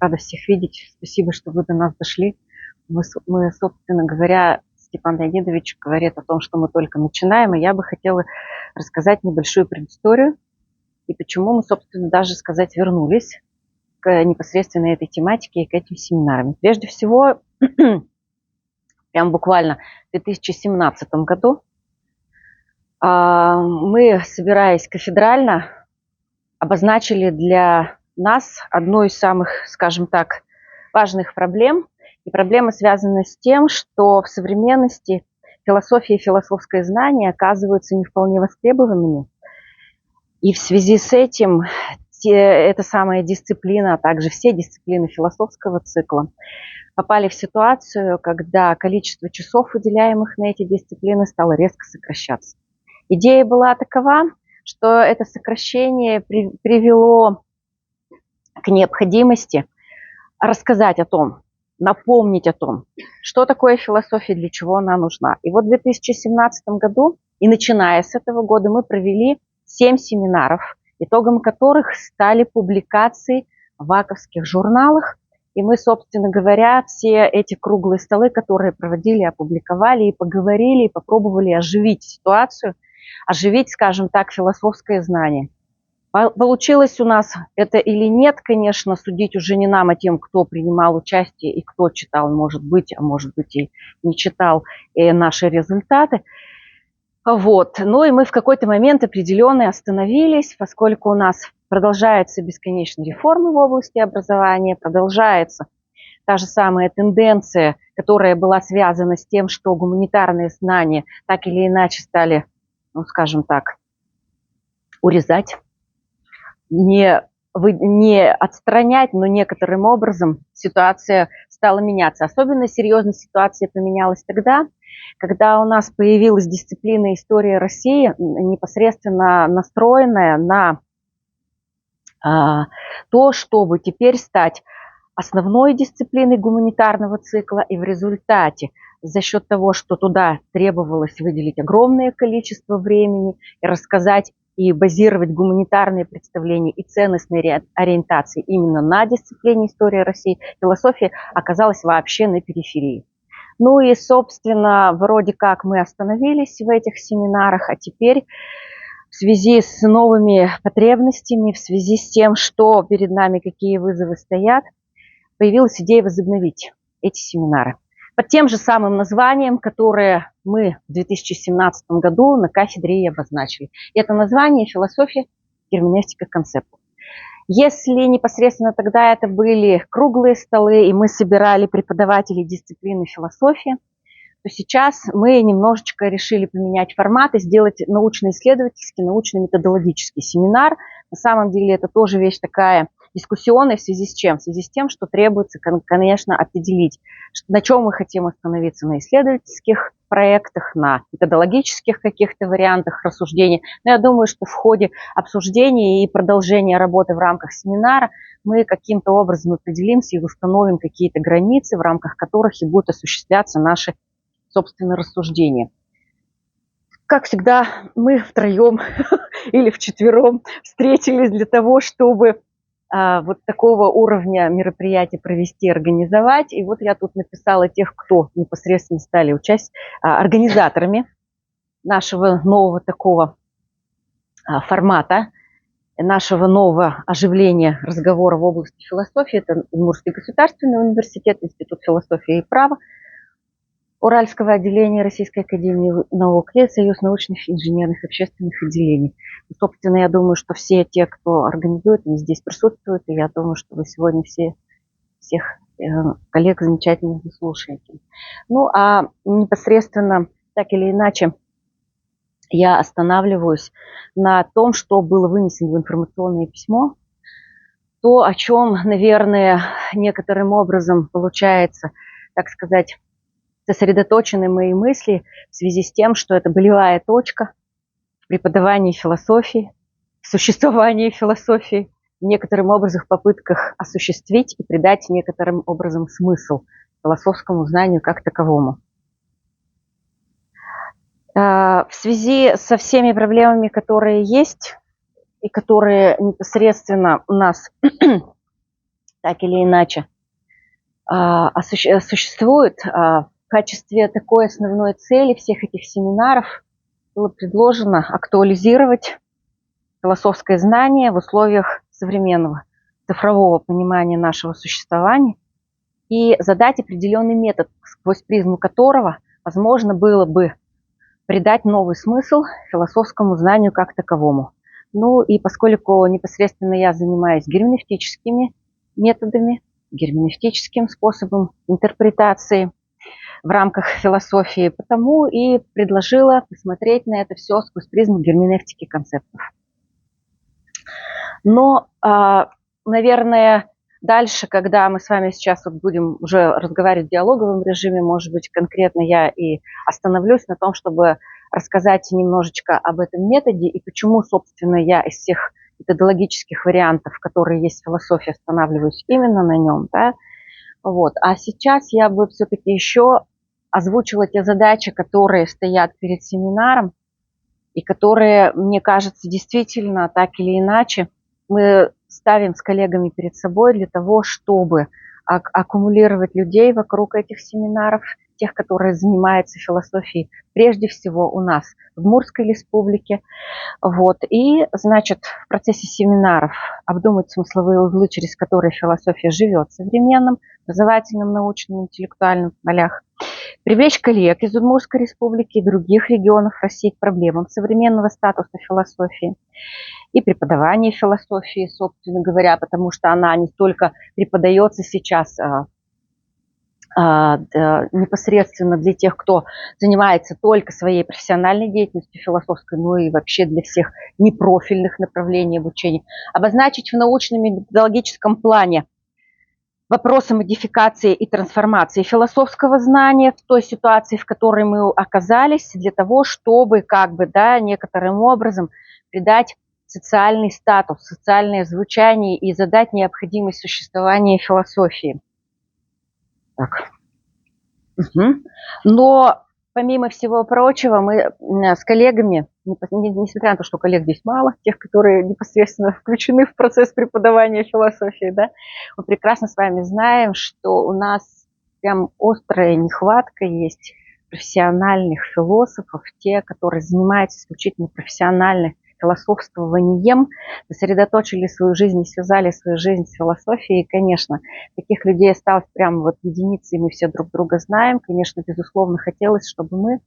Рада всех видеть. Спасибо, что вы до нас дошли. Мы, собственно говоря, Степан Леонидович говорит о том, что мы только начинаем, и я бы хотела рассказать небольшую предысторию, и почему мы, собственно, даже сказать, вернулись к непосредственно этой тематике и к этим семинарам. Прежде всего, прям буквально в 2017 году мы, собираясь кафедрально, обозначили для нас одну из самых, скажем так, важных проблем. И проблема связана с тем, что в современности философия и философское знание оказываются не вполне востребованными. И в связи с этим эта самая дисциплина, а также все дисциплины философского цикла попали в ситуацию, когда количество часов, уделяемых на эти дисциплины, стало резко сокращаться. Идея была такова, что это сокращение привело к необходимости рассказать о том, напомнить о том, что такое философия, для чего она нужна. И вот в 2017 году, и начиная с этого года, мы провели 7 семинаров, итогом которых стали публикации в ваковских журналах. И мы, собственно говоря, все эти круглые столы, которые проводили, опубликовали и поговорили, и попробовали оживить ситуацию, оживить, скажем так, философское знание. Получилось у нас это или нет, конечно, судить уже не нам, а тем, кто принимал участие и кто читал, может быть, а может быть и не читал наши результаты. Вот. Ну и мы в какой-то момент определенный остановились, поскольку у нас продолжается бесконечная реформа в области образования, продолжается та же самая тенденция, которая была связана с тем, что гуманитарные знания так или иначе стали, ну, скажем так, урезать. Не отстранять, но некоторым образом ситуация стала меняться. Особенно серьезно ситуация поменялась тогда, когда у нас появилась дисциплина история России, непосредственно настроенная на то, чтобы теперь стать основной дисциплиной гуманитарного цикла, и в результате за счет того, что туда требовалось выделить огромное количество времени и рассказать и базировать гуманитарные представления и ценностные ориентации именно на дисциплине история России, философия оказалась вообще на периферии. Ну и, собственно, вроде как мы остановились в этих семинарах, а теперь в связи с новыми потребностями, в связи с тем, что перед нами, какие вызовы стоят, появилась идея возобновить эти семинары под тем же самым названием, которое мы в 2017 году на кафедре и обозначили. И это название «Философия, герменевтика, концептов». Если непосредственно тогда это были круглые столы, и мы собирали преподавателей дисциплины философии, то сейчас мы немножечко решили поменять формат и сделать научно-исследовательский, научно-методологический семинар. На самом деле это тоже вещь такая дискуссионная, в связи с чем? В связи с тем, что требуется, конечно, определить, на чем мы хотим остановиться: на исследовательских проектах, на методологических каких-то вариантах рассуждений. Но я думаю, что в ходе обсуждения и продолжения работы в рамках семинара мы каким-то образом определимся и установим какие-то границы, в рамках которых и будут осуществляться наши, собственно, рассуждения. Как всегда, мы втроем или вчетвером встретились для того, чтобы вот такого уровня мероприятия провести, организовать. И вот я тут написала тех, кто непосредственно стали организаторами нашего нового такого формата, нашего нового оживления разговора в области философии. Это Удмуртский государственный университет, Институт философии и права Уральского отделения Российской академии наук и Союз научных инженерных общественных отделений. И, собственно, я думаю, что все те, кто организует, они здесь присутствуют, и я думаю, что вы сегодня всех коллег замечательно слушаете. Ну, а непосредственно, так или иначе, я останавливаюсь на том, что было вынесено в информационное письмо, то, о чем, наверное, некоторым образом получается, так сказать, сосредоточены мои мысли в связи с тем, что это болевая точка в преподавании философии, в существовании философии, некоторым образом в попытках осуществить и придать некоторым образом смысл философскому знанию как таковому. В связи со всеми проблемами, которые есть и которые непосредственно у нас так или иначе существует. В качестве такой основной цели всех этих семинаров было предложено актуализировать философское знание в условиях современного цифрового понимания нашего существования и задать определенный метод, сквозь призму которого возможно было бы придать новый смысл философскому знанию как таковому. Ну и поскольку непосредственно я занимаюсь герменевтическими методами, герменевтическим способом интерпретации в рамках философии, потому и предложила посмотреть на это все сквозь призму герменевтики концептов. Но, наверное, дальше, когда мы с вами сейчас вот будем уже разговаривать в диалоговом режиме, может быть, конкретно я и остановлюсь на том, чтобы рассказать немножечко об этом методе и почему, собственно, я из всех методологических вариантов, которые есть в философии, останавливаюсь именно на нем. Да? Вот. А сейчас я бы все-таки еще озвучила те задачи, которые стоят перед семинаром и которые, мне кажется, действительно так или иначе мы ставим с коллегами перед собой для того, чтобы аккумулировать людей вокруг этих семинаров, тех, которые занимаются философией, прежде всего у нас в Мурской республике. Вот. И, значит, в процессе семинаров обдумать смысловые узлы, через которые философия живет в современном, образовательном, научном, интеллектуальном полях. Привлечь коллег из Удмуртской республики и других регионов России к проблемам современного статуса философии и преподавания философии, собственно говоря, потому что она не столько преподается сейчас непосредственно для тех, кто занимается только своей профессиональной деятельностью философской, но и вообще для всех непрофильных направлений обучения. Обозначить в научном и методологическом плане вопросы модификации и трансформации философского знания в той ситуации, в которой мы оказались, для того, чтобы некоторым образом придать социальный статус, социальное звучание и задать необходимость существования философии. Так. Угу. Но помимо всего прочего, мы с коллегами, несмотря на то, что коллег здесь мало, тех, которые непосредственно включены в процесс преподавания философии, да, мы прекрасно с вами знаем, что у нас прям острая нехватка есть профессиональных философов, те, которые занимаются исключительно профессиональным философствованием, сосредоточили свою жизнь и связали свою жизнь с философией. И, конечно, таких людей осталось прямо вот единицы, и мы все друг друга знаем. Конечно, безусловно, хотелось, чтобы мы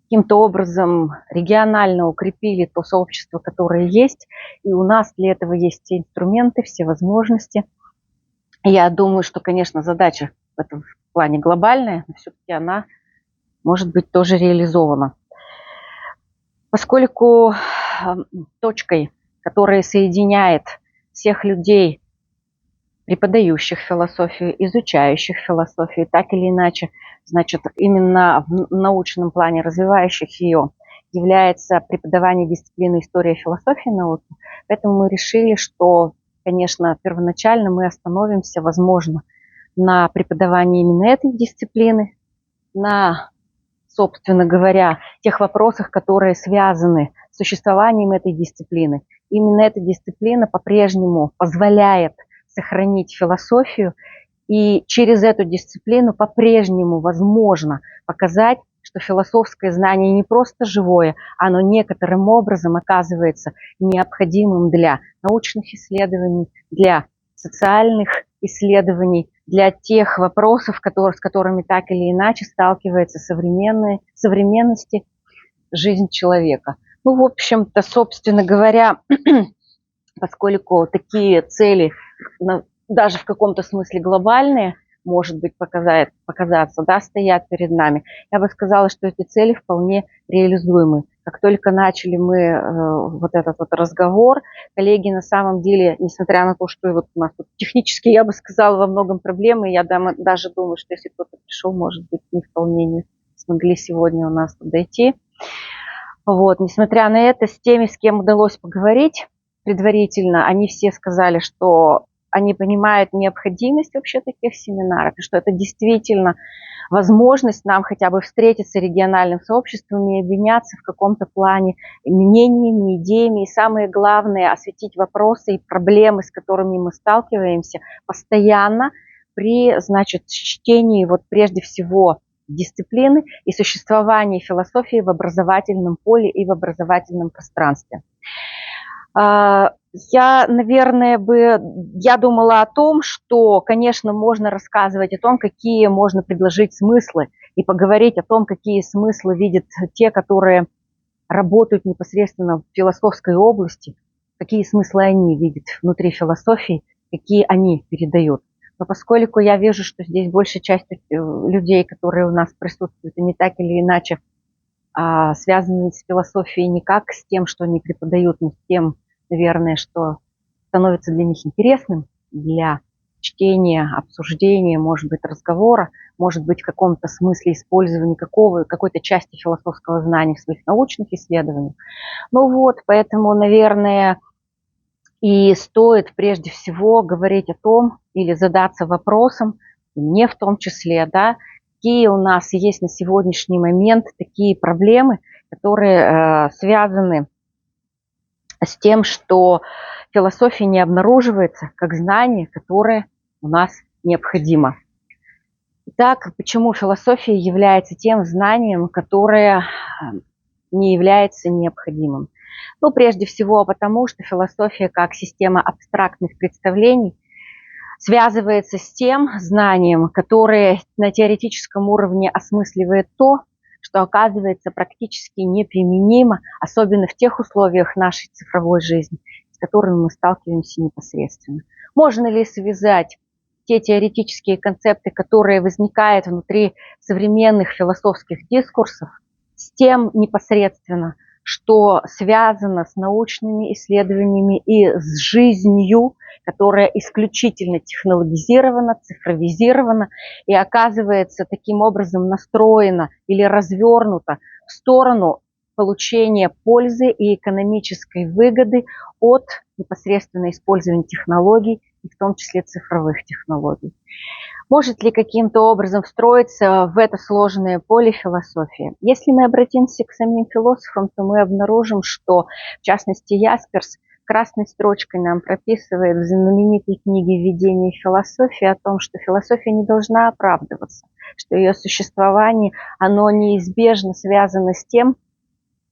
каким-то образом регионально укрепили то сообщество, которое есть. И у нас для этого есть все инструменты, все возможности. Я думаю, что, конечно, задача в этом плане глобальная, но все-таки она может быть тоже реализована. Поскольку точкой, которая соединяет всех людей, преподающих философию, изучающих философию, так или иначе, значит, именно в научном плане развивающих ее, является преподавание дисциплины история философии науки. Поэтому мы решили, что, конечно, первоначально мы остановимся, возможно, на преподавании именно этой дисциплины, на, собственно говоря, тех вопросах, которые связаны с существованием этой дисциплины. Именно эта дисциплина по-прежнему позволяет сохранить философию, и через эту дисциплину по-прежнему возможно показать, что философское знание не просто живое, оно некоторым образом оказывается необходимым для научных исследований, для социальных исследований, для тех вопросов, с которыми так или иначе сталкивается современности жизнь человека. Ну, в общем-то, собственно говоря, поскольку такие цели даже в каком-то смысле глобальные, может быть, показаться, да, стоят перед нами, я бы сказала, что эти цели вполне реализуемы. Как только начали мы вот этот вот разговор, коллеги на самом деле, несмотря на то, что вот у нас тут технически, я бы сказала, во многом проблемы, я даже думаю, что если кто-то пришел, может быть, не вполне не смогли сегодня у нас дойти. Вот, несмотря на это, с теми, с кем удалось поговорить предварительно, они все сказали, что они понимают необходимость вообще таких семинаров, и что это действительно возможность нам хотя бы встретиться с региональным сообществом и обменяться в каком-то плане мнениями, идеями, и самое главное, осветить вопросы и проблемы, с которыми мы сталкиваемся постоянно при, значит, чтении вот прежде всего дисциплины и существовании философии в образовательном поле и в образовательном пространстве. Я думала о том, что, конечно, можно рассказывать о том, какие можно предложить смыслы, и поговорить о том, какие смыслы видят те, которые работают непосредственно в философской области, какие смыслы они видят внутри философии, какие они передают. Но поскольку я вижу, что здесь большая часть людей, которые у нас присутствуют, и не так или иначе связаны с философией не как с тем, что они преподают, но с тем, наверное, что становится для них интересным для чтения, обсуждения, может быть, разговора, может быть, в каком-то смысле использования какой-то части философского знания в своих научных исследованиях. Ну вот, поэтому, наверное, и стоит прежде всего говорить о том или задаться вопросом, мне в том числе, да, какие у нас есть на сегодняшний момент такие проблемы, которые связаны с тем, что философия не обнаруживается как знание, которое у нас необходимо. Итак, почему философия является тем знанием, которое не является необходимым? Ну, прежде всего, потому что философия как система абстрактных представлений связывается с тем знанием, которое на теоретическом уровне осмысливает то, что оказывается практически неприменимо, особенно в тех условиях нашей цифровой жизни, с которыми мы сталкиваемся непосредственно. Можно ли связать те теоретические концепты, которые возникают внутри современных философских дискурсов, с тем непосредственно, что связано с научными исследованиями и с жизнью, которая исключительно технологизирована, цифровизирована и оказывается таким образом настроена или развернута в сторону получения пользы и экономической выгоды от непосредственно использования технологий, и в том числе цифровых технологий. Может ли каким-то образом встроиться в это сложное поле философии? Если мы обратимся к самим философам, то мы обнаружим, что, в частности, Ясперс красной строчкой нам прописывает в знаменитой книге «Введение в философию» о том, что философия не должна оправдываться, что ее существование, оно неизбежно связано с тем,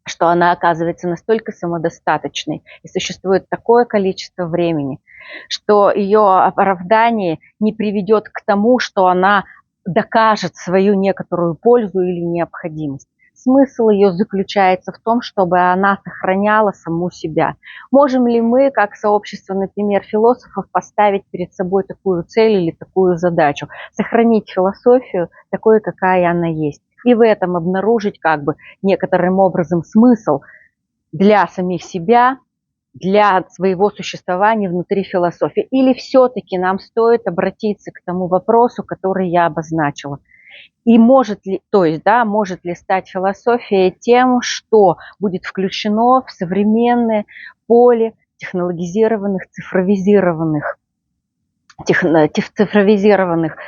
что она оказывается настолько самодостаточной и существует такое количество времени, что ее оправдание не приведет к тому, что она докажет свою некоторую пользу или необходимость. Смысл ее заключается в том, чтобы она сохраняла саму себя. Можем ли мы, как сообщество, например, философов, поставить перед собой такую цель или такую задачу? Сохранить философию такой, какая она есть. И в этом обнаружить как бы некоторым образом смысл для самих себя, для своего существования внутри философии. Или все-таки нам стоит обратиться к тому вопросу, который я обозначила. И может ли стать философия тем, что будет включено в современное поле технологизированных, цифровизированных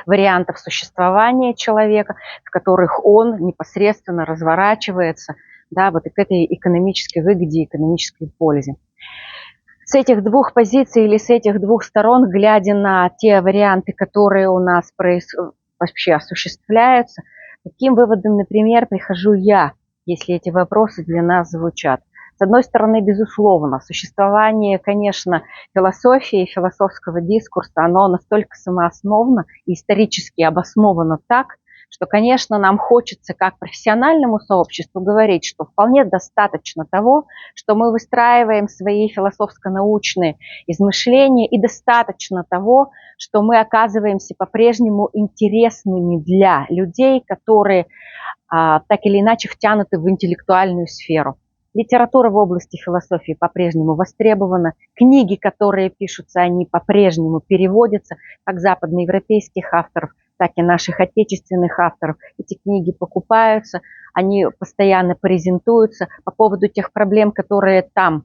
вариантов существования человека, в которых он непосредственно разворачивается, да, вот к этой экономической выгоде, экономической пользе. С этих двух позиций или с этих двух сторон, глядя на те варианты, которые у нас вообще осуществляются, каким выводом, например, прихожу я, если эти вопросы для нас звучат. С одной стороны, безусловно, существование, конечно, философии, философского дискурса, оно настолько самоосновно и исторически обосновано так, что, конечно, нам хочется как профессиональному сообществу говорить, что вполне достаточно того, что мы выстраиваем свои философско-научные измышления, и достаточно того, что мы оказываемся по-прежнему интересными для людей, которые так или иначе втянуты в интеллектуальную сферу. Литература в области философии по-прежнему востребована, книги, которые пишутся, они по-прежнему переводятся, как западноевропейских авторов, так и наших отечественных авторов. Эти книги покупаются, они постоянно презентуются по поводу тех проблем, которые там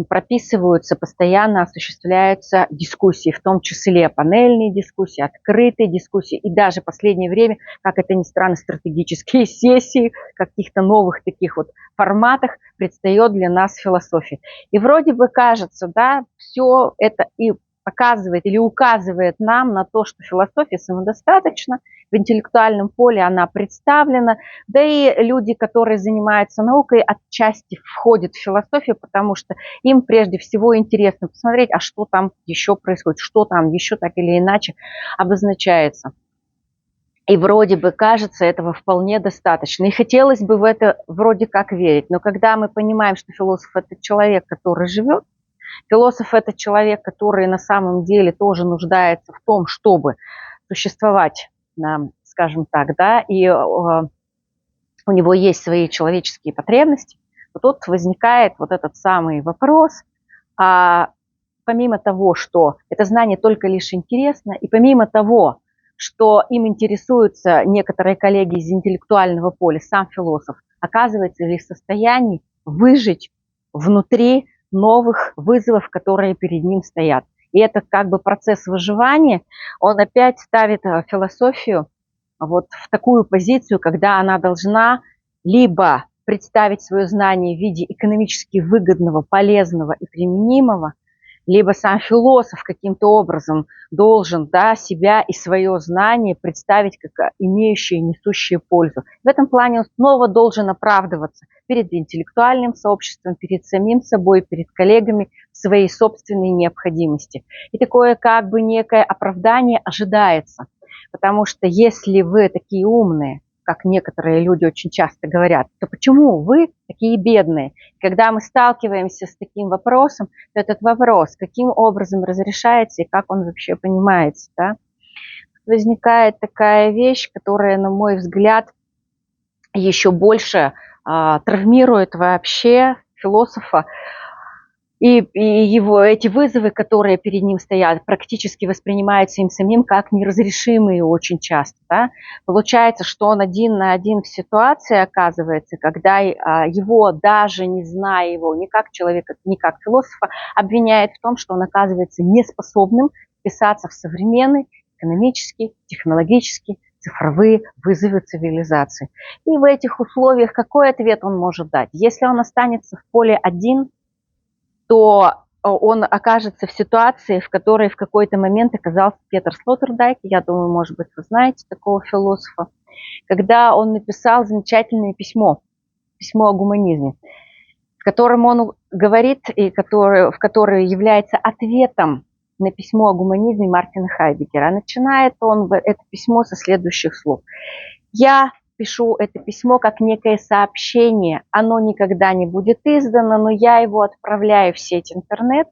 прописываются, постоянно осуществляются дискуссии, в том числе панельные дискуссии, открытые дискуссии и даже в последнее время, как это ни странно, стратегические сессии в каких-то новых таких вот форматах предстает для нас философия. И вроде бы кажется, да, все это и показывает или указывает нам на то, что философия самодостаточна, в интеллектуальном поле она представлена, да и люди, которые занимаются наукой, отчасти входят в философию, потому что им прежде всего интересно посмотреть, а что там еще происходит, что там еще так или иначе обозначается. И вроде бы кажется, этого вполне достаточно. И хотелось бы в это вроде как верить. Но когда мы понимаем, что философ – это человек, который живет, философ – это человек, который на самом деле тоже нуждается в том, чтобы существовать, скажем так, да, и у него есть свои человеческие потребности, то тут возникает вот этот самый вопрос, а помимо того, что это знание только лишь интересно, и помимо того, что им интересуются некоторые коллеги из интеллектуального поля, сам философ, оказывается ли в состоянии выжить внутри новых вызовов, которые перед ним стоят. И этот как бы процесс выживания, он опять ставит философию вот в такую позицию, когда она должна либо представить свое знание в виде экономически выгодного, полезного и применимого, либо сам философ каким-то образом должен, да, себя и свое знание представить как имеющее, несущее пользу. В этом плане он снова должен оправдываться перед интеллектуальным сообществом, перед самим собой, перед коллегами в своей собственной необходимости. И такое как бы некое оправдание ожидается. Потому что если вы такие умные, как некоторые люди очень часто говорят, то почему вы такие бедные? Когда мы сталкиваемся с таким вопросом, то этот вопрос, каким образом разрешается и как он вообще понимается, да? Возникает такая вещь, которая, на мой взгляд, еще больше травмирует вообще философа, и его эти вызовы, которые перед ним стоят, практически воспринимаются им самим как неразрешимые очень часто. Да? Получается, что он один на один в ситуации оказывается, когда его, даже не зная его ни как человека, ни как философа, обвиняет в том, что он оказывается неспособным вписаться в современный экономический, технологический, цифровые вызовы цивилизации. И в этих условиях какой ответ он может дать? Если он останется в поле один, то он окажется в ситуации, в которой в какой-то момент оказался Петер Слотerdijk. Я думаю, может быть, вы знаете такого философа, когда он написал замечательное письмо о гуманизме, в котором он говорит, в которое является ответом на письмо о гуманизме Мартина Хайдеггера. Начинает он это письмо со следующих слов. «Я пишу это письмо как некое сообщение. Оно никогда не будет издано, но я его отправляю в сеть интернет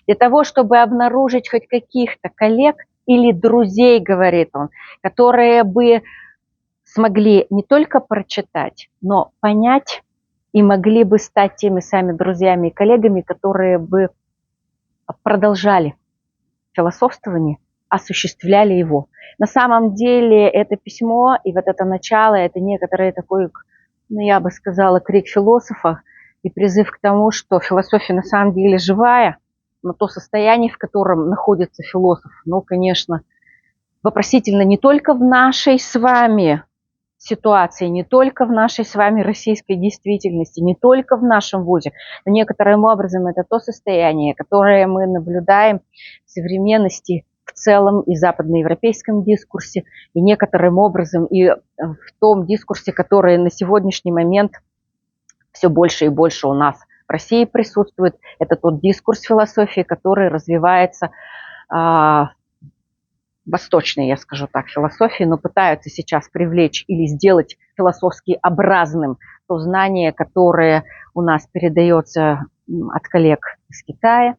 для того, чтобы обнаружить хоть каких-то коллег или друзей, говорит он, которые бы смогли не только прочитать, но понять и могли бы стать теми самыми друзьями и коллегами, которые бы продолжали философствование, осуществляли его. На самом деле это письмо и вот это начало, это некоторый такой, я бы сказала, крик философа и призыв к тому, что философия на самом деле живая, но то состояние, в котором находится философ, конечно, вопросительно не только в нашей с вами ситуации, не только в нашей с вами российской действительности, не только в нашем вузе, но некоторым образом это то состояние, которое мы наблюдаем в современности в целом и в западноевропейском дискурсе, и некоторым образом и в том дискурсе, который на сегодняшний момент все больше и больше у нас в России присутствует. Это тот дискурс философии, который развивается восточной, я скажу так, философии, но пытаются сейчас привлечь или сделать философски образным то знание, которое у нас передается от коллег из Китая,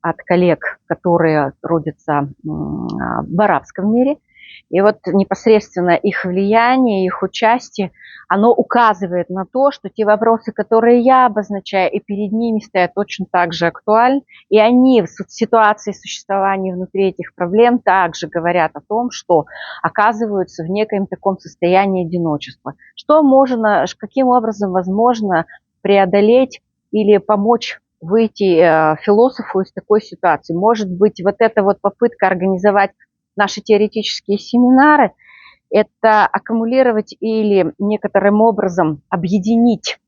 от коллег, которые трудятся в арабском мире. И вот непосредственно их влияние, их участие, оно указывает на то, что те вопросы, которые я обозначаю, и перед ними стоят точно так же актуальны, и они в ситуации существования внутри этих проблем также говорят о том, что оказываются в некоем таком состоянии одиночества. Что можно, каким образом возможно преодолеть или помочь выйти философу из такой ситуации? Может быть, вот эта вот попытка организовать наши теоретические семинары, это аккумулировать или некоторым образом объединить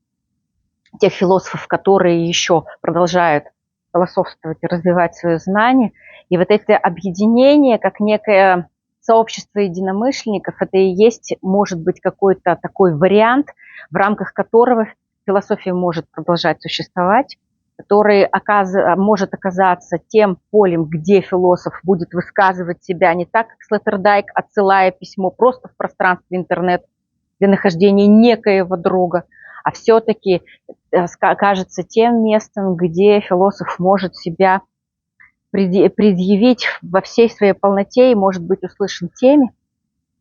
тех философов, которые еще продолжают философствовать и развивать свои знания. И вот это объединение, как некое сообщество единомышленников, это и есть, может быть, какой-то такой вариант, в рамках которого философия может продолжать существовать, который может оказаться тем полем, где философ будет высказывать себя не так, как Слоттердайк, отсылая письмо просто в пространстве интернет для нахождения некоего друга, а все-таки кажется тем местом, где философ может себя предъявить во всей своей полноте и может быть услышан теми,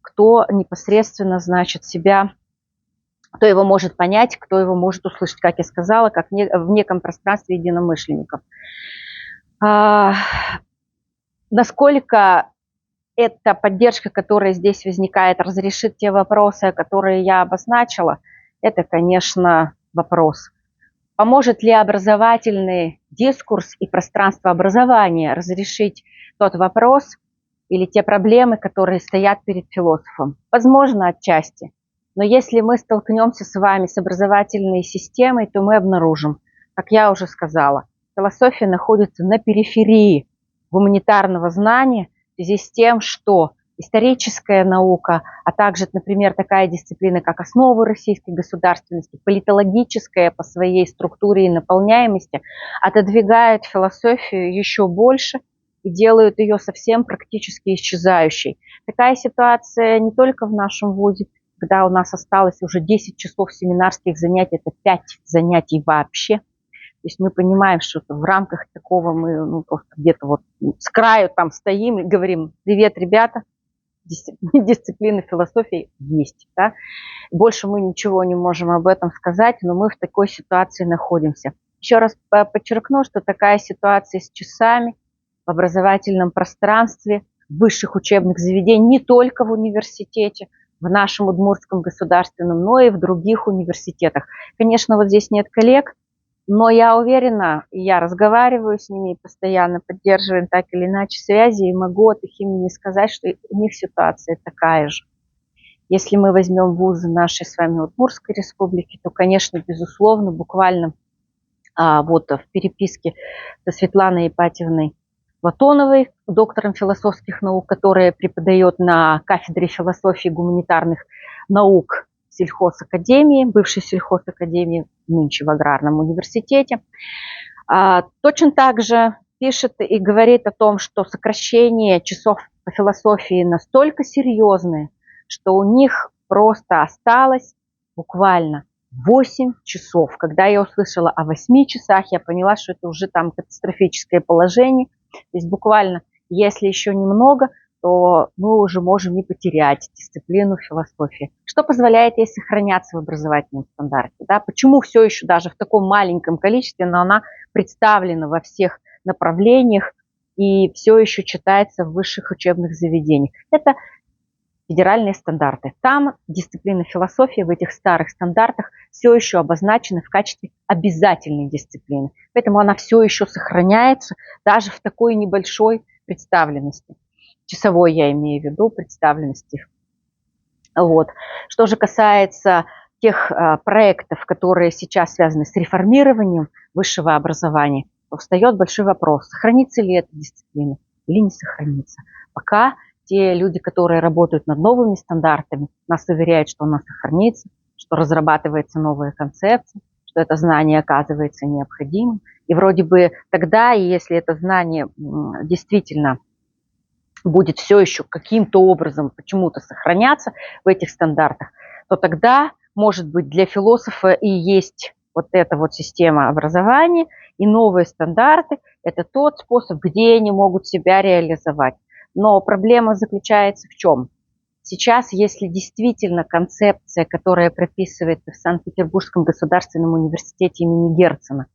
кто непосредственно, значит, себя, кто его может понять, кто его может услышать, как я сказала, как в неком пространстве единомышленников. Насколько эта поддержка, которая здесь возникает, разрешит те вопросы, которые я обозначила, это, конечно, вопрос. Поможет ли образовательный дискурс и пространство образования разрешить тот вопрос или те проблемы, которые стоят перед философом? Возможно, отчасти. Но если мы столкнемся с вами с образовательной системой, то мы обнаружим, как я уже сказала, философия находится на периферии гуманитарного знания в связи с тем, что историческая наука, а также, например, такая дисциплина, как основы российской государственности, политологическая по своей структуре и наполняемости, отодвигает философию еще больше и делают ее совсем практически исчезающей. Такая ситуация не только в нашем вузе, когда у нас осталось уже 10 часов семинарских занятий, это 5 занятий вообще. То есть мы понимаем, что в рамках такого мы просто где-то вот с краю там стоим и говорим: привет, ребята, дисциплина философии есть. Да? Больше мы ничего не можем об этом сказать, но мы в такой ситуации находимся. Еще раз подчеркну, что такая ситуация с часами в образовательном пространстве, в высших учебных заведениях, не только в университете, в нашем Удмуртском государственном, но и в других университетах. Конечно, вот здесь нет коллег, но я уверена, и я разговариваю с ними, постоянно поддерживаем так или иначе связи, и могу от их имени сказать, что у них ситуация такая же. Если мы возьмем вузы нашей с вами Удмуртской республики, то, конечно, безусловно, буквально вот в переписке со Светланой Ипатьевной Платоновой, доктором философских наук, которая преподает на кафедре философии и гуманитарных наук сельхозакадемии, бывшей сельхозакадемии, нынче в аграрном университете. Точно так же пишет и говорит о том, что сокращение часов по философии настолько серьезные, что у них просто осталось буквально 8 часов. Когда я услышала о 8 часах, я поняла, что это уже там катастрофическое положение. То есть буквально, если еще немного, то мы уже можем не потерять дисциплину философии. Что позволяет ей сохраняться в образовательном стандарте? Да? Почему все еще даже в таком маленьком количестве, но она представлена во всех направлениях и все еще читается в высших учебных заведениях? Это федеральные стандарты. Там дисциплина философии в этих старых стандартах все еще обозначена в качестве обязательной дисциплины. Поэтому она все еще сохраняется даже в такой небольшой представленности. Часовой я имею в виду представленности. Вот. Что же касается тех проектов, которые сейчас связаны с реформированием высшего образования, то встает большой вопрос, сохранится ли эта дисциплина или не сохранится. Пока те люди, которые работают над новыми стандартами, нас уверяют, что она сохранится, что разрабатывается новая концепция, что это знание оказывается необходимым. И вроде бы тогда, если это знание действительно будет все еще каким-то образом почему-то сохраняться в этих стандартах, то тогда, может быть, для философа и есть вот эта вот система образования, и новые стандарты – это тот способ, где они могут себя реализовать. Но проблема заключается в чем? Сейчас, если действительно концепция, которая прописывается в Санкт-Петербургском государственном университете имени Герцена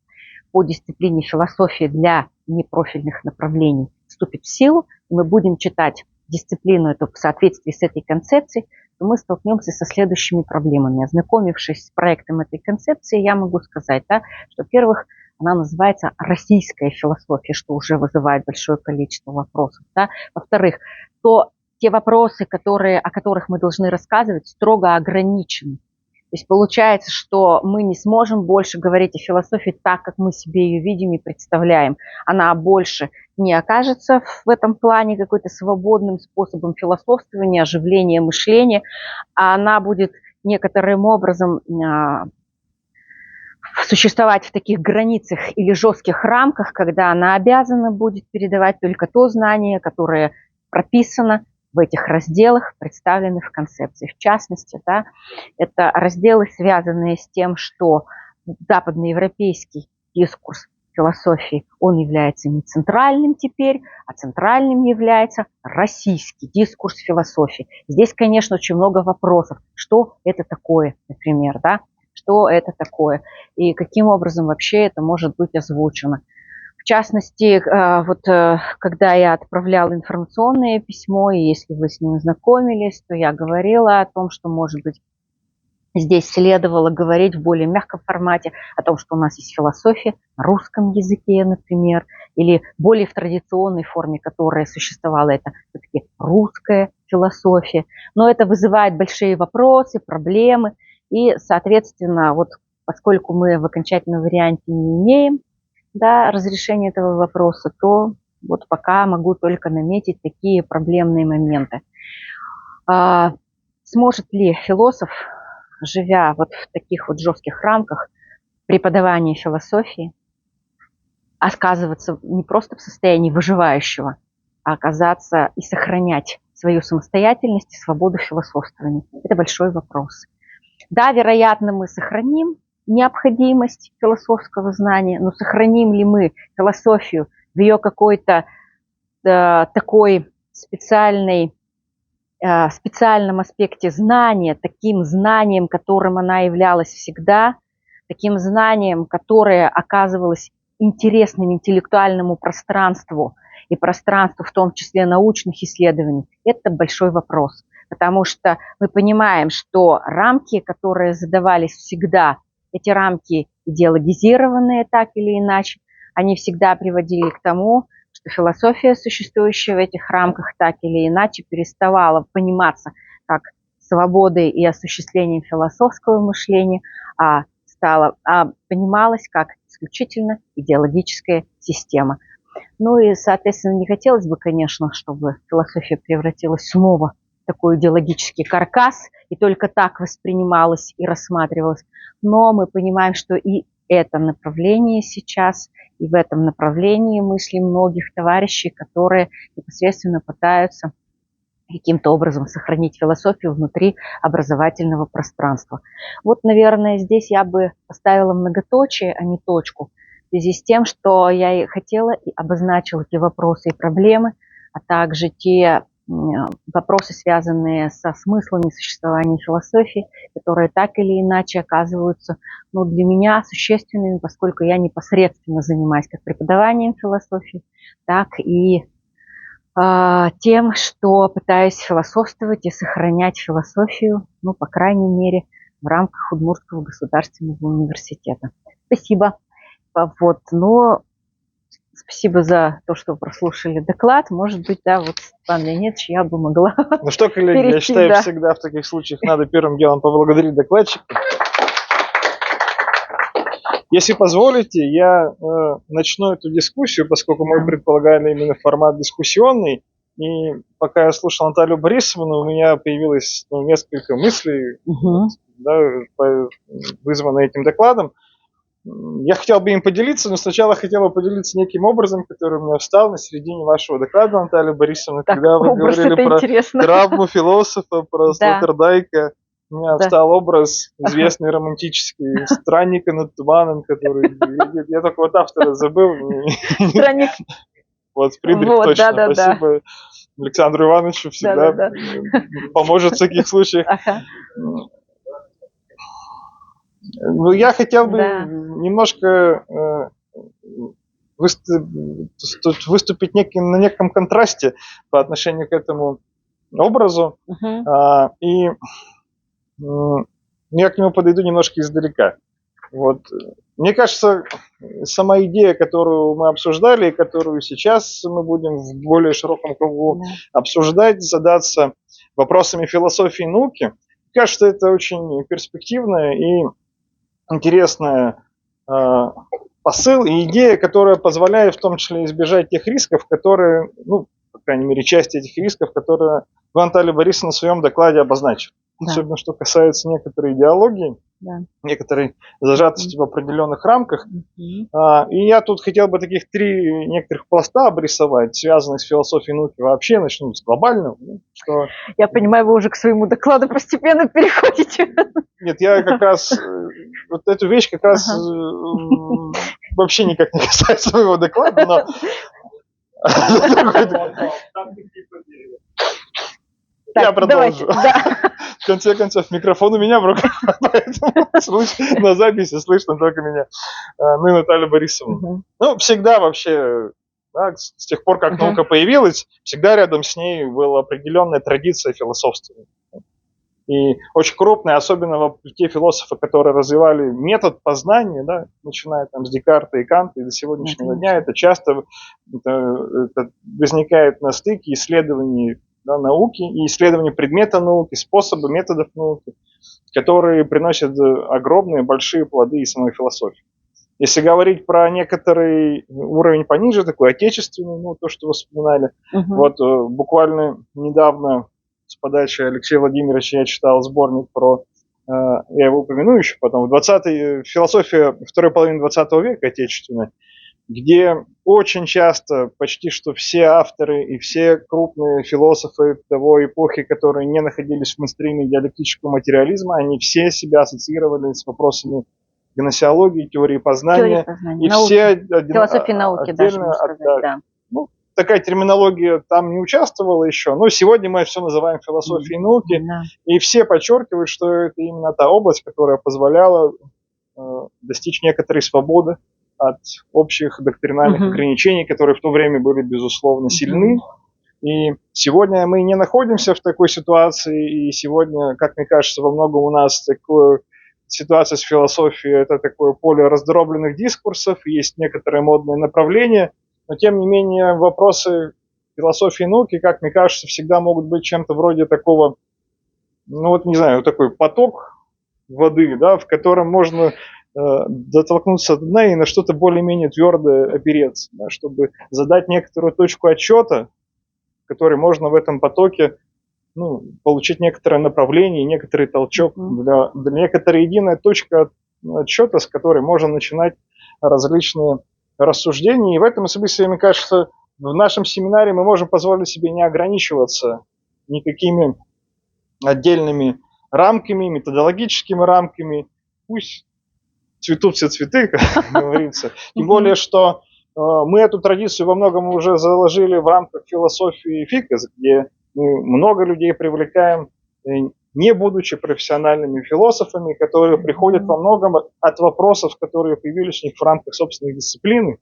по дисциплине философии для непрофильных направлений, вступит в силу, и мы будем читать дисциплину эту в соответствии с этой концепцией, то мы столкнемся со следующими проблемами. Ознакомившись с проектом этой концепции, я могу сказать, да, что, во-первых, она называется российская философия, что уже вызывает большое количество вопросов. Да? Во-вторых, то те вопросы, о которых мы должны рассказывать, строго ограничены. То есть получается, что мы не сможем больше говорить о философии так, как мы себе ее видим и представляем. Она больше не окажется в этом плане какой-то свободным способом философствования, оживления мышления, а она будет некоторым образом существовать в таких границах или жестких рамках, когда она обязана будет передавать только то знание, которое прописано в этих разделах, представленных в концепции. В частности, да, это разделы, связанные с тем, что западноевропейский дискурс философии, он является не центральным теперь, а центральным является российский дискурс философии. Здесь, конечно, очень много вопросов. Что это такое, например, да? Что это такое и каким образом вообще это может быть озвучено. В частности, когда я отправляла информационное письмо, и если вы с ним знакомились, то я говорила о том, что, может быть, здесь следовало говорить в более мягком формате о том, что у нас есть философия на русском языке, например, или более в традиционной форме, которая существовала, это все-таки русская философия. Но это вызывает большие вопросы, проблемы, и, соответственно, вот поскольку мы в окончательном варианте не имеем разрешения этого вопроса, то вот пока могу только наметить такие проблемные моменты. Сможет ли философ, живя вот в таких вот жестких рамках преподавания философии, оказываться не просто в состоянии выживающего, а оказаться и сохранять свою самостоятельность и свободу философствования? Это большой вопрос. Да, вероятно, мы сохраним необходимость философского знания, но сохраним ли мы философию в ее какой-то такой специальном аспекте знания, таким знанием, которым она являлась всегда, таким знанием, которое оказывалось интересным интеллектуальному пространству и пространству, в том числе научных исследований, это большой вопрос. Потому что мы понимаем, что рамки, которые задавались всегда, эти рамки идеологизированные так или иначе, они всегда приводили к тому, что философия, существующая в этих рамках, так или иначе переставала пониматься как свободой и осуществлением философского мышления, а понималась как исключительно идеологическая система. Ну и, соответственно, не хотелось бы, конечно, чтобы философия превратилась снова в такой идеологический каркас и только так воспринималась и рассматривалась. Но мы понимаем, что и это направление сейчас, и в этом направлении мысли многих товарищей, которые непосредственно пытаются каким-то образом сохранить философию внутри образовательного пространства. Вот, наверное, здесь я бы поставила многоточие, а не точку, в связи с тем, что я и хотела и обозначила те вопросы и проблемы, а также те вопросы, связанные со смыслами существования философии, которые так или иначе оказываются для меня существенными, поскольку я непосредственно занимаюсь как преподаванием философии, так и тем, что пытаюсь философствовать и сохранять философию, по крайней мере, в рамках Удмуртского государственного университета. Спасибо. Спасибо за то, что прослушали доклад. Может быть, Степан Леонидович, я бы могла Ну что, коллеги, я считаю, всегда в таких случаях надо первым делом поблагодарить докладчика. Если позволите, я начну эту дискуссию, поскольку мы предполагали именно формат дискуссионный. И пока я слушал Наталью Борисовну, у меня появилось несколько мыслей, вызванные этим докладом. Я хотел бы им поделиться, но сначала хотел бы поделиться неким образом, который у меня встал на середине вашего доклада, Наталья Борисовна, когда вы говорили про травму философа, про Слотerdайка. У меня встал образ известный романтический странника над туманом, который... Я только вот автора забыл. Странник. Вот, Фридрих, точно. Спасибо Александру Ивановичу, всегда поможет в таких случаях. Ну, я хотел бы немножко выступить на неком контрасте по отношению к этому образу. И я к нему подойду немножко издалека. Вот. Мне кажется, сама идея, которую мы обсуждали, и которую сейчас мы будем в более широком кругу обсуждать, задаться вопросами философии и науки, кажется, это очень перспективная и интересная посыл и идея, которая позволяет в том числе избежать тех рисков, которые, ну, по крайней мере, часть этих рисков, которые Наталья Борисовна в своем докладе обозначила. Да. Особенно, что касается некоторой идеологии, да, некоторой зажатости в определенных рамках. И я тут хотел бы таких 3 некоторых пласта обрисовать, связанных с философией науки вообще. Начну с глобального. Что... Я понимаю, вы уже к своему докладу постепенно переходите. Нет, я как раз вот эту вещь как раз вообще никак не касается моего доклада, но... Я продолжу. В конце концов, микрофон у меня в руках, поэтому на записи слышно только меня. Ну и Наталью Борисовну. Ну, всегда вообще, да, с тех пор, как наука появилась, всегда рядом с ней была определенная традиция философствования. И очень крупные, особенно те философы, которые развивали метод познания, да, начиная там с Декарта и Канта и до сегодняшнего дня, это часто это возникает на стыке исследований, да, науки и исследований предмета науки, способа, методов науки, которые приносят огромные, большие плоды и самой философии. Если говорить про некоторый уровень пониже, такой отечественный, ну, то, что вы вспоминали, вот буквально недавно с подачи Алексея Владимировича я читал сборник про, я его упомяну еще потом, философия второй половины 20 века отечественная, где очень часто почти что все авторы и все крупные философы того эпохи, которые не находились в мейнстриме диалектического материализма, они все себя ассоциировали с вопросами гносеологии, теории познания. И науки. Все философии науки, даже можно сказать, да. Ну, такая терминология там не участвовала еще, но сегодня мы все называем философией науки, и все подчеркивают, что это именно та область, которая позволяла достичь некоторой свободы от общих доктринальных ограничений, которые в то время были, безусловно, сильны. И сегодня мы не находимся в такой ситуации, и сегодня, как мне кажется, во многом у нас такое ситуация с философией, это такое поле раздробленных дискурсов, есть некоторые модные направления, но тем не менее вопросы философии и науки, как мне кажется, всегда могут быть чем-то вроде такого, ну вот не знаю, такой поток воды, да, в котором можно дотолкнуться до дна и на что-то более-менее твердое опереться, да, чтобы задать некоторую точку отсчета, в которой можно в этом потоке, ну, получить некоторое направление, некоторый толчок, для некоторая единая точка отсчета, с которой можно начинать различные рассуждения. И в этом смысле, мне кажется, в нашем семинаре мы можем позволить себе не ограничиваться никакими отдельными рамками, методологическими рамками. Пусть цветут все цветы, как говорится. Тем более, что мы эту традицию во многом уже заложили в рамках философии ФИКОС, где мы много людей привлекаем, не будучи профессиональными философами, которые приходят во многом от вопросов, которые появились у них в рамках собственной дисциплины.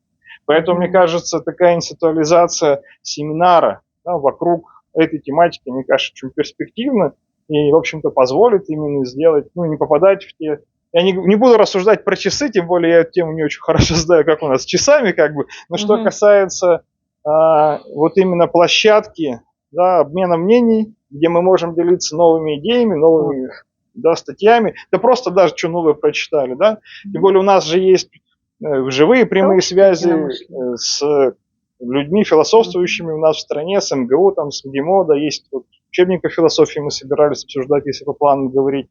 Поэтому, мне кажется, такая институализация семинара, да, вокруг этой тематики, мне кажется, очень перспективна и, в общем-то, позволит именно сделать, ну, не попадать в те... Я не буду рассуждать про часы, тем более я эту тему не очень хорошо знаю, как у нас с часами, как бы. Но что касается вот именно площадки, да, обмена мнений, где мы можем делиться новыми идеями, новыми, да, статьями, да просто даже что новое прочитали, да. Тем более у нас же есть живые прямые связи с людьми философствующими у нас в стране, с МГУ, там, с МГИМО, да, есть вот учебников философии мы собирались обсуждать, если по плану говорить.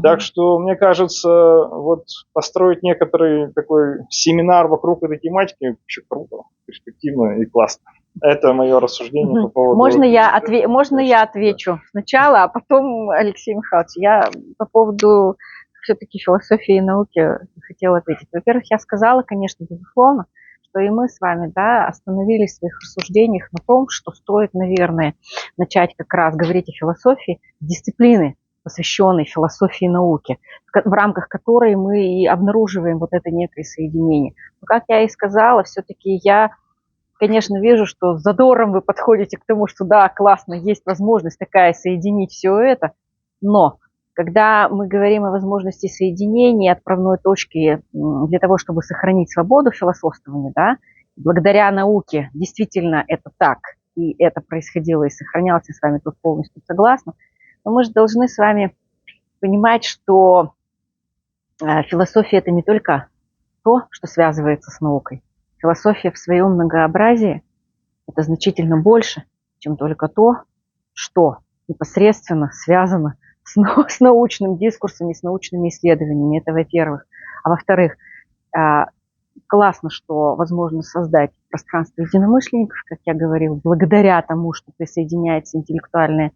Так что, мне кажется, вот построить некоторый такой семинар вокруг этой тематики очень круто, перспективно и классно. Это мое рассуждение по поводу... Можно я отвечу сначала, а потом Алексей Михайлович. Я по поводу все-таки философии и науки хотела ответить. Во-первых, я сказала, конечно, безусловно, что и мы с вами, да, остановились в своих рассуждениях на том, что стоит, наверное, начать как раз говорить о философии дисциплины, посвященной философии и науке, в рамках которой мы и обнаруживаем вот это некое соединение. Но, как я и сказала, все-таки я, конечно, вижу, что с задором вы подходите к тому, что да, классно, есть возможность такая соединить все это, но Когда мы говорим о возможности соединения отправной точки для того, чтобы сохранить свободу философствования, да, благодаря науке действительно это так, и это происходило и сохранялось, я с вами тут полностью согласна, но мы же должны с вами понимать, что философия – это не только то, что связывается с наукой. Философия в своем многообразии – это значительно больше, чем только то, что непосредственно связано с научным дискурсом и с научными исследованиями. Это во-первых. А во-вторых, классно, что возможно создать пространство единомышленников, как я говорил, благодаря тому, что присоединяется интеллектуальная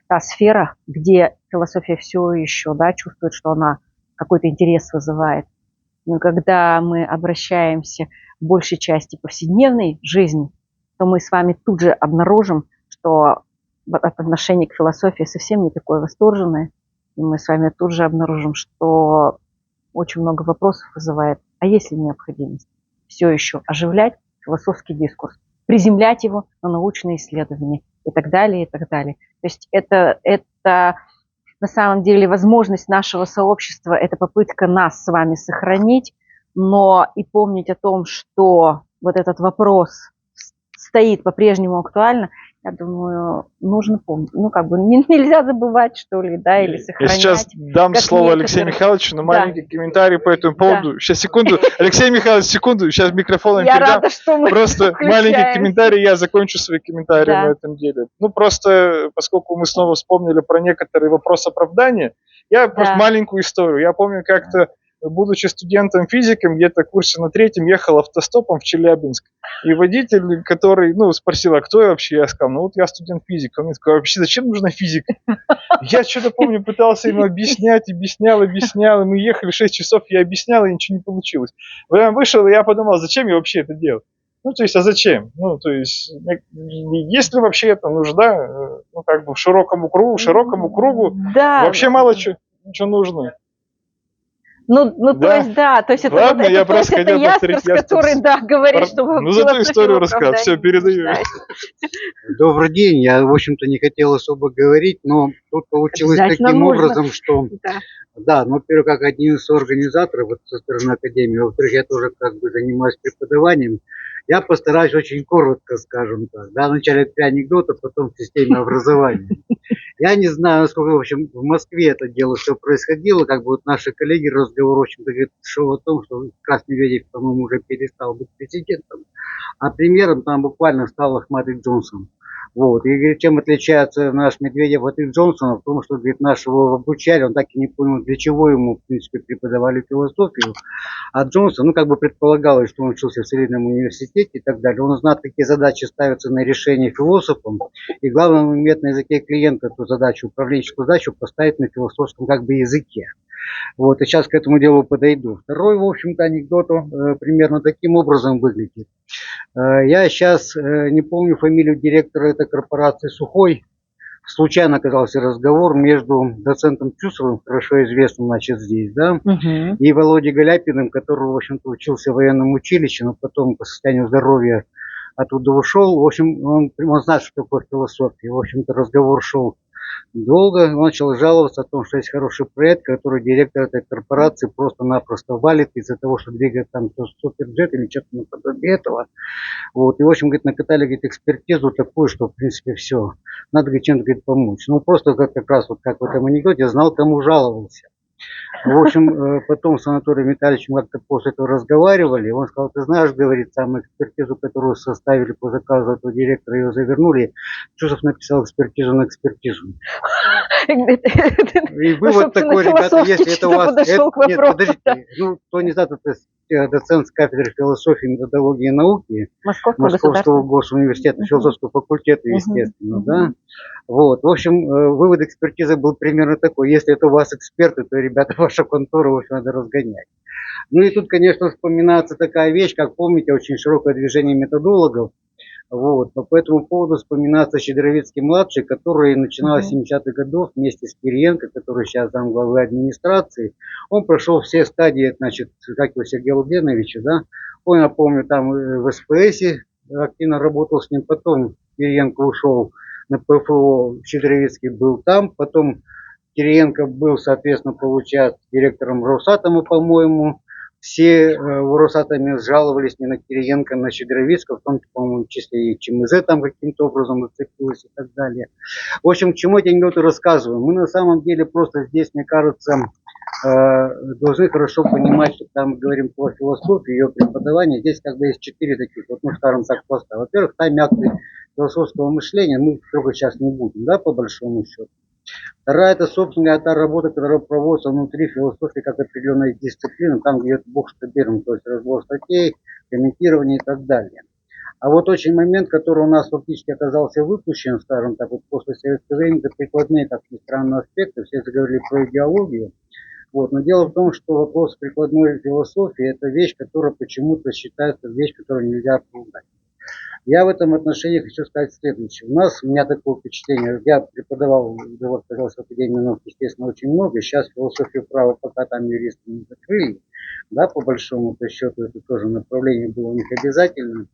та сфера, где философия все еще чувствует, что она какой-то интерес вызывает. Но когда мы обращаемся в большей части повседневной жизни, то мы с вами тут же обнаружим, что отношение к философии совсем не такое восторженное. И мы с вами тут же обнаружим, что очень много вопросов вызывает. А есть ли необходимость все еще оживлять философский дискурс, приземлять его на научные исследования и так далее, и так далее. То есть это на самом деле возможность нашего сообщества, это попытка нас с вами сохранить, но и помнить о том, что вот этот вопрос стоит по-прежнему актуально, я думаю, нужно помнить. Нельзя забывать, что ли, да, или сохранять. Я сейчас дам слово Алексею Михайловичу на маленький комментарий по этому поводу. Да. Сейчас, секунду. Алексей Михайлович, секунду. Сейчас микрофон передам. Рада, что мы просто маленький комментарий, я закончу свои комментарии на этом деле. Просто, поскольку мы снова вспомнили про некоторые вопросы оправдания, я просто маленькую историю. Я помню, как-то, будучи студентом-физиком, где-то в курсе на 3-м ехал автостопом в Челябинск. И водитель, который, спросил, а кто я вообще? Я сказал, я студент-физик. Он мне сказал, вообще зачем нужна физика? Я что-то помню, пытался ему объяснять, объяснял. И мы ехали 6 часов, я объяснял, и ничего не получилось. Я вышел, и я подумал, зачем я вообще это делал? А зачем? Если вообще это нужда, в широкому кругу, вообще мало чего нужно. То есть это ладно, я просто это Ясперс, который, говорит, что зато историю рассказал, все, передаю. Добрый день, я, в общем-то, не хотел особо говорить, но тут получилось таким образом, что, во-первых, как один из организаторов со стороны Академии, во-вторых, я тоже занимаюсь преподаванием, я постараюсь очень коротко, скажем так, вначале 3 анекдота, потом в системе образования. Я не знаю, насколько, в общем, в Москве это дело все происходило, наши коллеги разговор, в общем-то, шел о том, что Красный Медведев, по-моему, уже перестал быть президентом, а премьером там буквально стал Ахмад Джонсон. И чем отличается наш Медведев от Джонсона? В том, что, нашего обучали, он так и не понял, для чего ему, в принципе, преподавали философию. А Джонсон, предполагалось, что он учился в Солидном университете и так далее. Он знает, какие задачи ставятся на решение философом. И главное, он умеет на языке клиента эту задачу, управленческую задачу поставить на философском языке. И сейчас к этому делу подойду. Второй, в общем-то, анекдот примерно таким образом выглядит. Я сейчас не помню фамилию директора этой корпорации Сухой. Случайно оказался разговор между доцентом Чусовым, хорошо известным, здесь, и Володей Голяпиным, который, в общем-то, учился в военном училище, но потом по состоянию здоровья оттуда ушел. В общем, он знает, что такое философия. В общем-то, разговор шел долго. Он начал жаловаться о том, что есть хороший проект, который директор этой корпорации просто-напросто валит из-за того, что двигает там суперджет или что-то наподобие этого. И, в общем, накатали, экспертизу такую, что, в принципе, все. Надо, чем-то, помочь. Просто как раз как в этом анекдоте, знал, кому жаловался. В общем, потом с Анатолием Витальевичем как-то после этого разговаривали. Он сказал, ты знаешь, говорит, самую экспертизу, которую составили по заказу этого директора, ее завернули. Чусов написал экспертизу на экспертизу. И вывод такой, ребята, если это у вас... Нет, подождите, кто не знает, это доцент с кафедры философии, методологии и науки Московского госуниверситета, философского факультета, естественно, В общем, вывод экспертизы был примерно такой. Если это у вас эксперты, то, ребята, ваша контора, в общем, надо разгонять. И тут, конечно, вспоминается такая вещь, как, помните, очень широкое движение методологов. По этому поводу вспоминается Щедровицкий-младший, который начинал с 70-х годов вместе с Кириенко, который сейчас замглавы администрации. Он прошел все стадии, как его Сергея Лубеновича, Он, я помню, там в СПСе активно работал с ним, потом Кириенко ушел на ПФО, Щедровицкий был там, потом Кириенко был, соответственно, получается, директором Росатома, по-моему. Все в Росатоме жаловались не на Кириенко, а на Щедровицкого, в том, по-моему, числе и ЧМЗ там каким-то образом зацепилось и так далее. В общем, к чему эти анекдоты рассказываем? Мы на самом деле просто здесь, мне кажется, должны хорошо понимать, что когда мы говорим про философию, ее преподавание, здесь как бы есть 4 таких, вот, ну, скажем так, пласта. Во-первых, там акты философского мышления, мы трогать сейчас не будем, да, по большому счету. Вторая, это, собственно, та работа, которая проводится внутри философии как определенная дисциплина, там, где это бог штабирован, то есть разбор статей, комментирование и так далее. А вот очень момент, который у нас фактически оказался выпущен, скажем так, вот после советского времени, это прикладные, как ни странно, аспекты, все заговорили про идеологию. Вот. Но дело в том, что вопрос прикладной философии – это вещь, которая почему-то считается вещь, которую нельзя обсуждать. Я в этом отношении хочу сказать следующее. У меня такое впечатление, я преподавал, в Академии наук, естественно, очень много. Сейчас философию права пока там юристы не закрыли, да, по большому счету, это тоже направление было у них обязательно.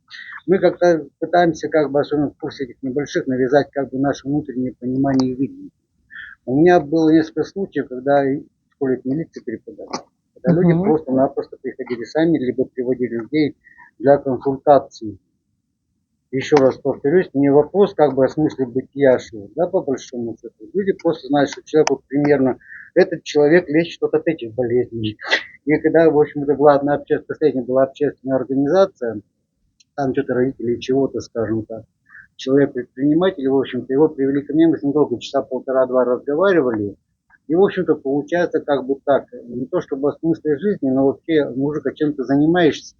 Мы как-то пытаемся, как бы, особенно в курсе этих небольших, навязать как бы наше внутреннее понимание и видение. У меня было несколько случаев, когда в школе милиции преподавал. Когда люди просто-напросто приходили сами, либо приводили людей для консультации. Еще раз повторюсь, не вопрос как бы о смысле бытия, да, по большому счету. Люди просто знают, что человеку примерно этот человек лечит от этих болезней. И когда, в общем-то, была последняя была общественная организация, там что-то родители чего-то, скажем так, человек-предприниматель, в общем-то, его привели ко мне, мы с ним долго, часа полтора-два разговаривали. И, в общем-то, получается как бы так, не то чтобы о смысле жизни, но вообще, мужик, а чем ты занимаешься?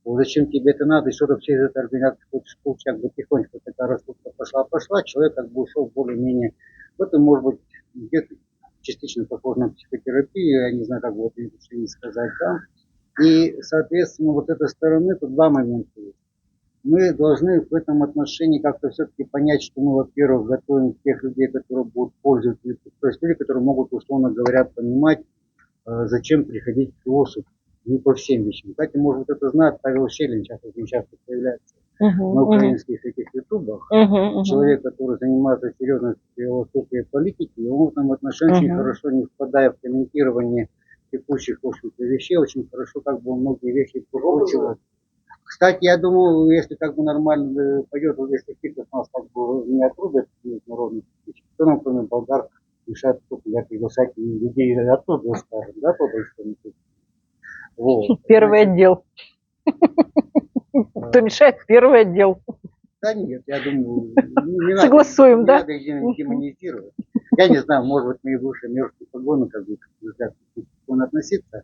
Вот зачем тебе это надо, и что-то все из этой организации хочешь получить, как бы тихонько такая раскрутка пошла, человек как бы ушел более-менее. В этом может быть где-то частично похоже на психотерапию, я не знаю, как бы это решение сказать, да. И, соответственно, вот этой стороны тут два момента есть. Мы должны в этом отношении как-то все-таки понять, что мы, во-первых, готовим тех людей, которые будут пользоваться, то есть люди, которые могут, условно говоря, понимать, зачем приходить к философу. Не по всем вещам. Кстати, может, это знает Павел Щелин, сейчас очень часто появляется на украинских этих ютубах. Человек, который занимается серьезно философией политики, и он в этом отношении очень хорошо, не впадая в комментирование текущих, в общем-то, вещей, очень хорошо как бы многие вещи прокручивает. Кстати, я думаю, если как бы нормально пойдет, вот если Кипр нас как бы не отрубят международных встречах, то нам, кроме болгар, решает только для приглашать людей оттуда, скажем, да, по большому счету. Вот. Первый отдел. Кто мешает, первый отдел. Да нет, я думаю, не согласуем, да? Не надо демонизировать. Я не знаю, может быть, мои бывшие мертвые погоны, как бы, относиться.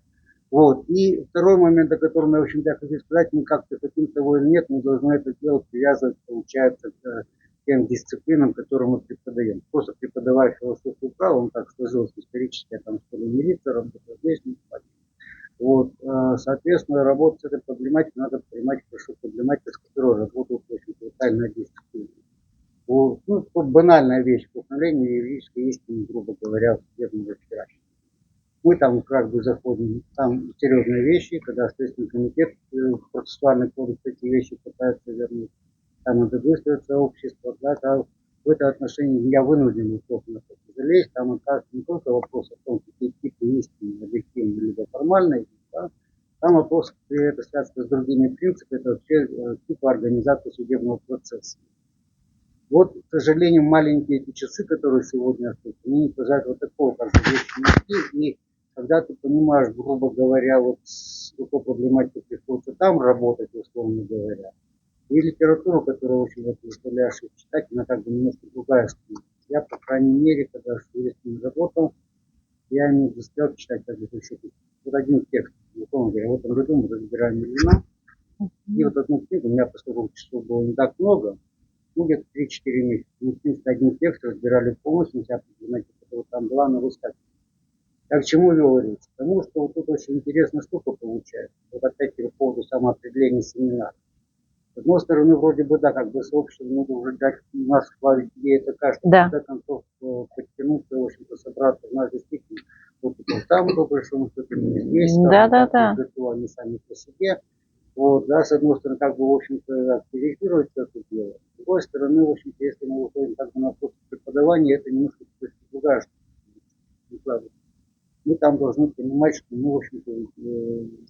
Вот. И второй момент, о котором я, в общем-то, хочу сказать, мы как-то хотим того или нет, мы должны это дело привязывать, получается, к тем дисциплинам, которые мы преподаем. Просто преподавая философию права, он так сложился исторически, я там в школе милиции работал, здесь не хватит. Вот, соответственно, работать с этой проблематикой надо понимать хорошо проблематику, с которой работают очень тотальная дисциплина. Вот, ну, банальная вещь, постановление юридической истины, грубо говоря, в судебном разбирательстве. Мы там как бы заходим, там серьезные вещи, когда Следственный комитет, процессуальный кодекс эти вещи пытается вернуть. Там надо выстроиться общество, да, там в это отношение я вынужден условно залезть, там оказывается не только вопрос о том, какие типы истины, объективные либо формальные, да, там вопрос, это связано с другими принципами, это вообще типа организации судебного процесса. Вот, к сожалению, маленькие эти часы, которые сегодня остаются, они не позволяют вот такого как бы вещи нести, и когда ты понимаешь, грубо говоря, вот с какой проблематикой приходится там работать, условно говоря, и литературу, которую очень вот заставляешь читать, она как бы немножко другая страница. Я, по крайней мере, когда с юристом работал, я не заставлял читать как бы еще вот один текст. Условно говоря, в этом году мы разбираем имена. И вот одну книгу, у меня поскольку часов было не так много, ну где-то 3-4 месяца. Мы, в принципе, один текст разбирали полностью, вся проблематика, которая там была, на русском. Я к чему вел речь? Потому что вот тут очень интересная штука получается. Вот опять по поводу самоопределения семинара. С одной стороны, вроде бы, да, как бы сообщество нужно уже дать нас славить, где это кажется, да. В конце концов, подтянуться, в общем-то, собраться в нас действительно. Вот там, по большому счету, здесь, да. они сами по себе. Вот, да, с одной стороны, как бы, в общем-то, активизировать это дело. С другой стороны, в общем-то, если мы выходим как бы на вопрос преподавания, это немножко другая штука. доклады, мы там должны понимать, что мы, в общем-то,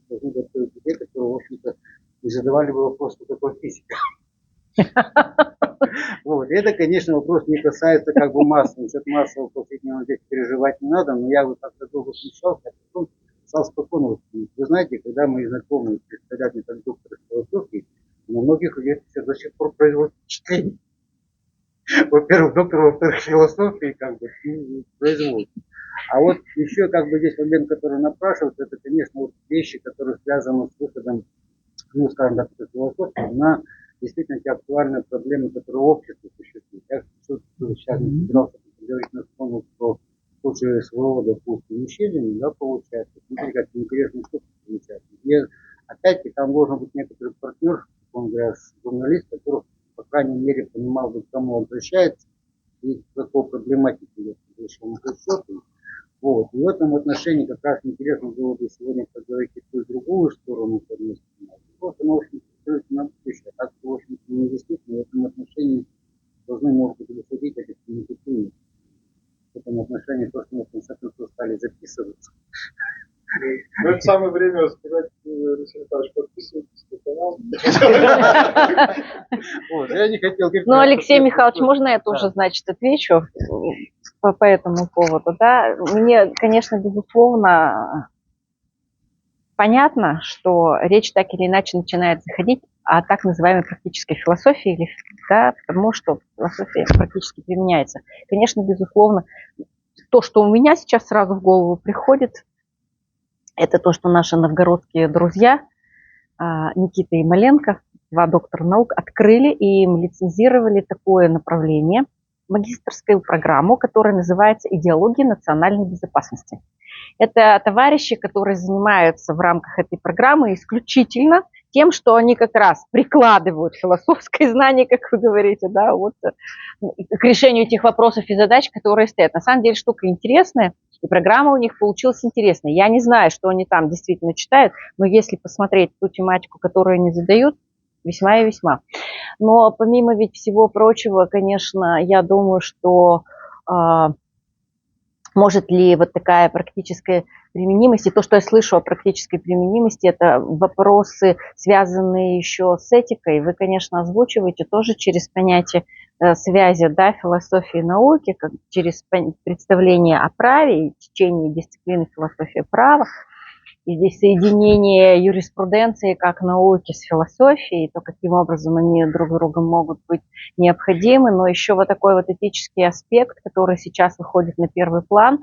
должны готовить людей, которые, в общем-то, не задавали бы вопрос, что такое физика. Вот. Это, конечно, вопрос не касается как бы массы. Насчет массы повседневно здесь переживать не надо, но я вот как-то долго смещался, а потом стал спокойно. Вы знаете, когда мы знакомы, представляют мне как доктор философии, на многих людей это до сих пор производит впечатление. Во-первых, доктор, во-вторых, философии как бы производит. А вот еще как бы здесь момент, который напрашивается, это, конечно, вот вещи, которые связаны с выходом, ну, скажем так, философии на действительно те актуальные проблемы, которые в обществе существуют. Я сейчас не собирался говорить, но вспомнил, что в случае своего, допустим, исчезновения, да, получается, смотрите, как интересная штука получается. И опять-таки там должен быть некоторый партнер, он говоря, журналист, который, по крайней мере, понимал бы, к кому обращается, и какой проблематики я решил на тот счет. Вот. И в этом отношении как раз интересно было бы сегодня поговорить и ту, и другую сторону, просто на общем на будущее. Так что, в общем-то, мы действительно в этом отношении должны, может быть, выходить этих коммуникативных. В этом отношении то, что мы в конце концов стали записываться. Ну, это самое время сказать, Алексей Михайлович, подписывайтесь на канал. Я не хотел говорить. Ну, Алексей Михайлович, можно я тоже, значит, отвечу по этому поводу, да? Мне, конечно, безусловно, понятно, что речь так или иначе начинает заходить о так называемой практической философии, или, да, потому что философия практически применяется. Конечно, безусловно, то, что у меня сейчас сразу в голову приходит, это то, что наши новгородские друзья Никита и Маленко, два доктора наук, открыли и им лицензировали такое направление, магистерскую программу, которая называется «Идеология национальной безопасности». Это товарищи, которые занимаются в рамках этой программы исключительно тем, что они как раз прикладывают философское знание, как вы говорите, да, вот, к решению этих вопросов и задач, которые стоят. На самом деле штука интересная, и программа у них получилась интересная. Я не знаю, что они там действительно читают, но если посмотреть ту тематику, которую они задают, весьма и весьма. Но помимо ведь всего прочего, конечно, я думаю, что может ли вот такая практическая применимость, и то, что я слышу о практической применимости, это вопросы, связанные еще с этикой. Вы, конечно, озвучиваете тоже через понятие связи, да, философии и науки, как через представление о праве и течение дисциплины философии права. И здесь соединение юриспруденции как науки с философией, то, каким образом они друг другу могут быть необходимы, но еще вот такой вот этический аспект, который сейчас выходит на первый план.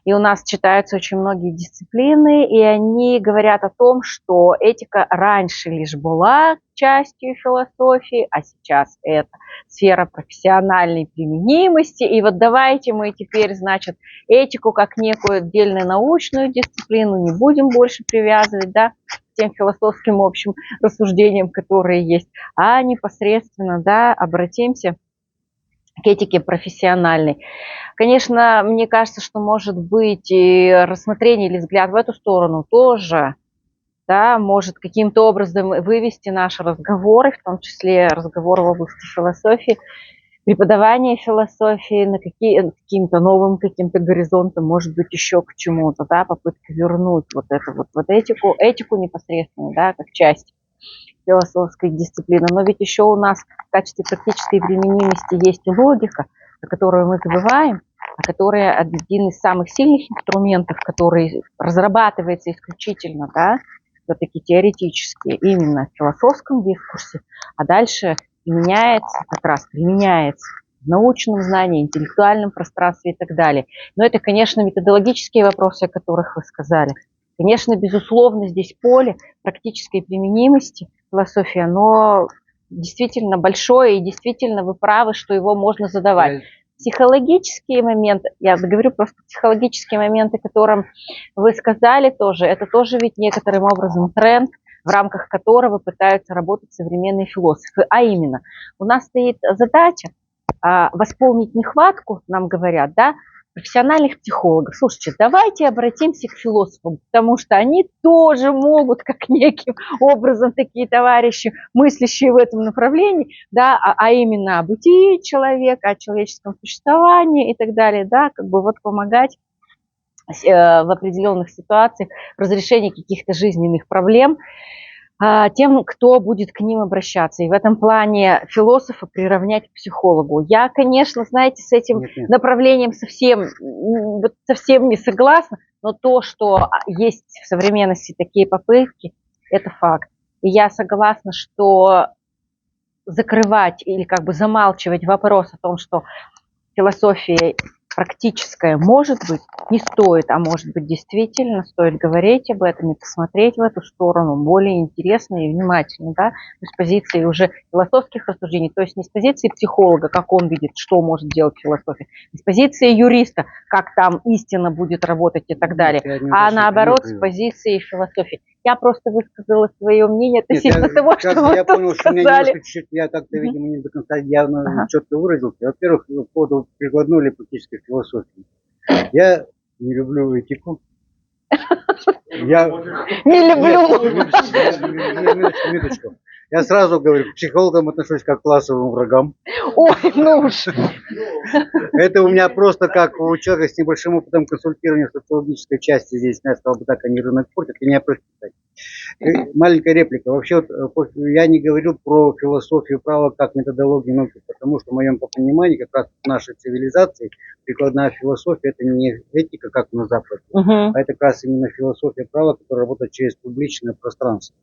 И у нас читаются очень многие дисциплины, и они говорят о том, что этика раньше лишь была частью философии, а сейчас это сфера профессиональной применимости. И вот давайте мы теперь, значит, этику как некую отдельную научную дисциплину не будем больше привязывать, да, к тем философским общим рассуждениям, которые есть, а непосредственно, да, обратимся к этике профессиональной. Конечно, мне кажется, что может быть и рассмотрение или взгляд в эту сторону тоже, да, может каким-то образом вывести наши разговоры, в том числе разговоры в области философии, преподавание философии на каким-то новым каким-то горизонтам, может быть, еще к чему-то, да, попытка вернуть вот эту вот этику непосредственно, да, как часть философской дисциплины. Но ведь еще у нас в качестве практической применимости есть и логика, о которой мы забываем, а которая один из самых сильных инструментов, который разрабатывается исключительно, да, все-таки теоретически, именно в философском дискурсе, а дальше применяется в научном знании, интеллектуальном пространстве и так далее. Но это, конечно, методологические вопросы, о которых вы сказали. Конечно, безусловно, здесь поле практической применимости философии, оно действительно большое, и действительно вы правы, что его можно задавать. Психологические моменты, я говорю просто психологические моменты, о которых вы сказали тоже, это тоже ведь некоторым образом тренд, в рамках которого пытаются работать современные философы. А именно, у нас стоит задача восполнить нехватку, нам говорят, да, профессиональных психологов. Слушайте, давайте обратимся к философам, потому что они тоже могут, как неким образом, такие товарищи, мыслящие в этом направлении, да, а именно о бытии человека, о человеческом существовании и так далее, да, как бы вот помогать в определенных ситуациях разрешение каких-то жизненных проблем тем, кто будет к ним обращаться. И в этом плане философа приравнять к психологу. Я, конечно, знаете, с этим направлением совсем не согласна, но то, что есть в современности такие попытки, это факт. И я согласна, что закрывать или как бы замалчивать вопрос о том, что философия практическая может быть, не стоит, а может быть действительно стоит говорить об этом и посмотреть в эту сторону более интересно и внимательно, да, с позиции уже философских рассуждений, то есть не с позиции психолога, как он видит, что может делать философия, не с позиции юриста, как там истина будет работать и так далее, а наоборот с позиции философии. Я просто высказала свое мнение относительно того, что вы я понял, что я как-то, видимо, не до конца явно четко выразился. Во-первых, по поводу прикладной или практической философии. Я не люблю этику. Я не люблю. Минуточку. Я сразу говорю, к психологам отношусь как к классовым врагам. Ой, ну уж. Это у меня просто как у человека с небольшим опытом консультирования в социологической части здесь, я сказал бы так, они рынок портят, и меня просто читать. Маленькая реплика. Вообще, я не говорил про философию права как методологию науки, потому что в моем понимании, как раз в нашей цивилизации, прикладная философия — это не этика, как на Западе, а это как раз именно философия права, которая работает через публичное пространство.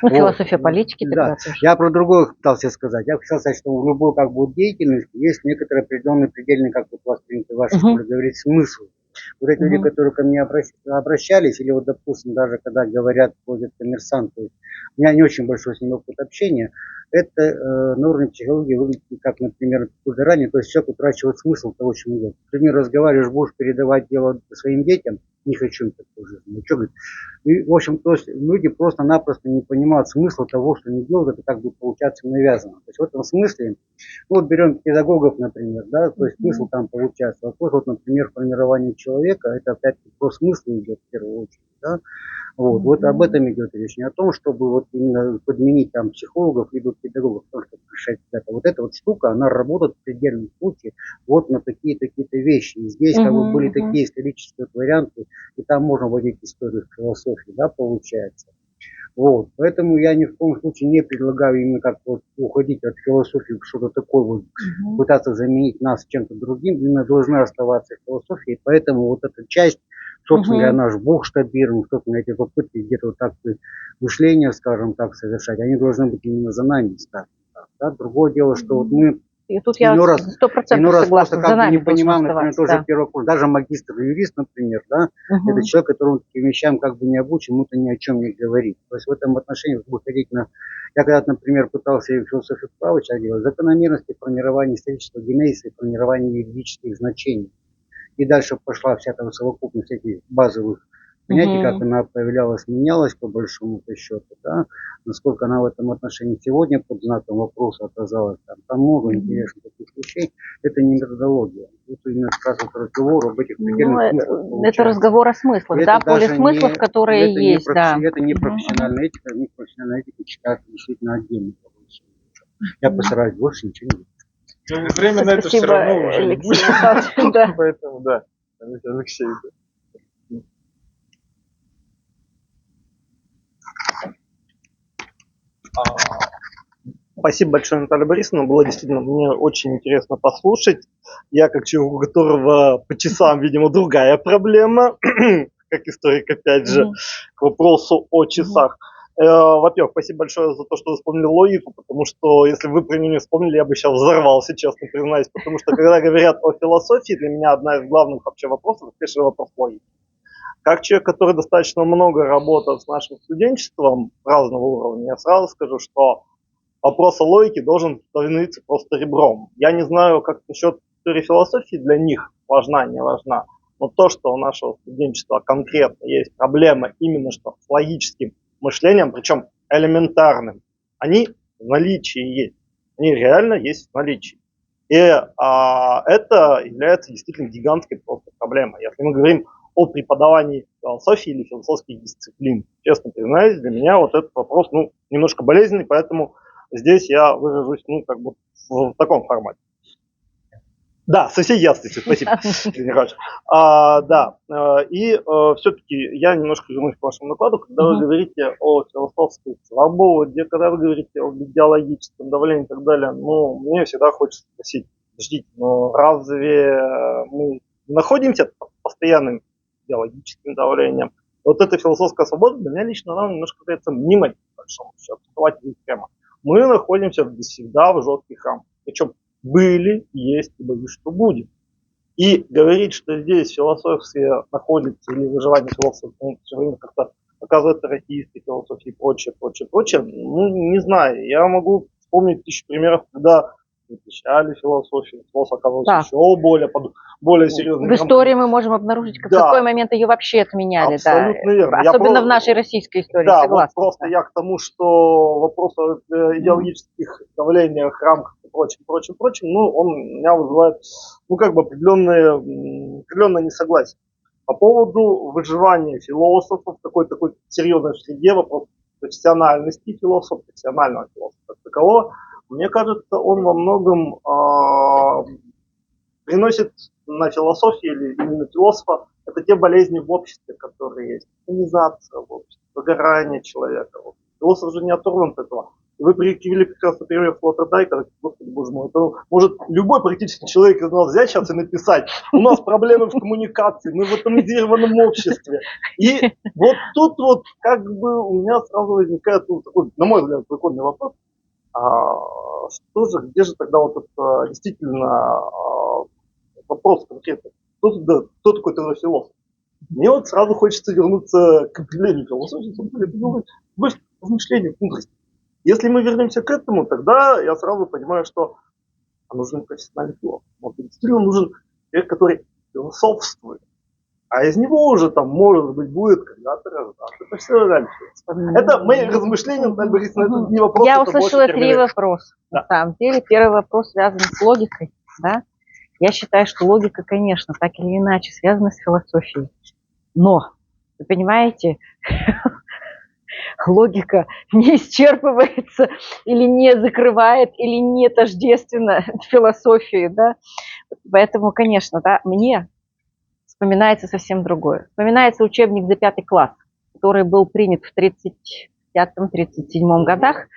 Ну, философия политики тогда тоже. Я про другое пытался сказать. Я хотел сказать, что в любой как бы деятельности есть некоторый определенный предельный, как вот у вас принято в вашей школе говорить, смысл. Вот эти люди, которые ко мне обращались, или вот, допустим, даже когда говорят, ходят коммерсанты, у меня не очень большой с ними опыт общения, это на уровне психологии выглядит как, например, выгорание, то есть человек утрачивает смысл того, чем он делает. Например, разговариваешь, будешь передавать дело своим детям, не хочу такой жизни. Ну, что говорит? И, в общем, то есть люди просто-напросто не понимают смысла того, что они делают, это как бы получаться навязано. То есть в этом смысле, ну, вот берем педагогов, например, да, то есть смысл там получается. Вопрос, вот, например, формирования человека, это опять-таки про смысл идет в первую очередь, да. Вот об этом идет речь, не о том, чтобы вот именно подменить там психологов либо педагогов, потому что решать это. Вот эта вот штука, она работает в предельном случае вот на такие-то вещи. И здесь как бы были такие исторические варианты, и там можно вводить историю философии, да, получается. Вот. Поэтому я ни в коем случае не предлагаю именно как вот уходить от философии в что-то такое, вот, пытаться заменить нас чем-то другим. Именно должна оставаться философия. Поэтому вот эта часть, собственно говоря, наш бухштабирован, собственно, эти попытки где-то вот так мышления, скажем так, совершать, они должны быть именно за нами, скажем так. Да? Другое дело, что вот мы и тут я 100% согласна, за нами не понимаем, например, тоже первый курс, даже магистр-юрист, например, да, это человек, которому таким вещам как бы не обучен, ему-то ни о чем не говорит. То есть в этом отношении выходить на... Я когда-то, например, пытался в философию права делать закономерности формирования исторического генезиса и формирования юридических значений. И дальше пошла вся там совокупность этих базовых понятий, как она появлялась, менялась по большому счету, да, насколько она в этом отношении сегодня под знаком вопроса оказалась, там много интересных таких вещей, это не методология. Это именно как раз разговор об этих предельных смыслах. Это разговор о смыслах, да, поле смыслов, которые есть, да. Это не профессиональная этика, не профессиональная этика читать действительно отдельно. Я постараюсь больше ничего не делать. Время на это все равно уже не будет. Поэтому, да, Алексей. Спасибо большое, Наталья Борисовна. Было действительно мне очень интересно послушать. Я, как человек, у которого по часам, видимо, другая проблема, как историк, опять же, к вопросу о часах. Во-первых, спасибо большое за то, что вы вспомнили логику, потому что если бы вы про нее не вспомнили, я бы сейчас взорвался, честно признаюсь, потому что когда говорят о философии, для меня одна из главных вообще вопросов, это вопрос логики. Как человек, который достаточно много работает с нашим студенчеством разного уровня, я сразу скажу, что вопрос о логике должен становиться просто ребром. Я не знаю, как насчет истории философии для них важна, не важна, но то, что у нашего студенчества конкретно есть проблема именно что с логическим мышлением, причем элементарным, они в наличии есть. Они реально есть в наличии. И это является действительно гигантской просто проблемой. Если мы говорим о преподавании философии или философских дисциплин, честно признаюсь, для меня вот этот вопрос немножко болезненный, поэтому здесь я выражусь в таком формате. Да, со всей ясностью, спасибо. Да, и все-таки я немножко вернусь к вашему накладу, когда вы говорите о философской свободе, когда вы говорите о идеологическом давлении и так далее, ну, мне всегда хочется спросить, подождите, но разве мы находимся под постоянным идеологическим давлением? Вот эта философская свобода для меня лично, она немножко кажется мнимой, по большому счету, прямо. Мы находимся всегда в жестких рамках. Причем были, есть и боюсь, что будет. И говорить, что здесь философия находится или выживание философов все время как-то оказывается российской философией и прочее, ну, не знаю. Я могу вспомнить 1000 примеров, когда запрещали философию, философ оказался еще более серьезным. В истории мы можем обнаружить, в какой момент ее вообще отменяли. Абсолютно верно. Особенно в нашей российской истории, согласна. Вот просто я к тому, что вопрос о идеологических давлениях, рамках и прочем, ну, он у меня вызывает, ну, как бы определенное несогласие. По поводу выживания философов в такой серьезной среде, вопрос профессиональности философа, профессионального философа как такового, мне кажется, он во многом приносит на философию или именно философа это те болезни в обществе, которые есть. Организация в обществе, выгорание человека. Философ же не оторван от этого. Вы привели прекрасный пример Слотerdайка, господи боже мой, это может любой практически человек из нас взять сейчас и написать, у нас проблемы в коммуникации, мы в атомизированном обществе. И вот тут вот как бы у меня сразу возникает такой, на мой взгляд, прикольный вопрос. Где же тогда вот это действительно вопрос конкретный? Кто такой тогда философ? Мне вот сразу хочется вернуться к определению философии, размышления, мудрости. Если мы вернемся к этому, тогда я сразу понимаю, что нужен профессиональный философ. Действительно нужен человек, который философствует. А из него уже там, может быть, будет когда-то рождаться профессиональный философ. Это мои размышления, Наталья Борисовна, это не вопрос. Я услышала 3 вопроса. На самом деле, первый вопрос связан с логикой. Да? Я считаю, что логика, конечно, так или иначе связана с философией. Но, вы понимаете, логика не исчерпывается или не закрывает, или не тождественна философии. Да? Поэтому, конечно, да, мне вспоминается совсем другое. Вспоминается учебник за 5 класс, который был принят в 1935-1937 годах,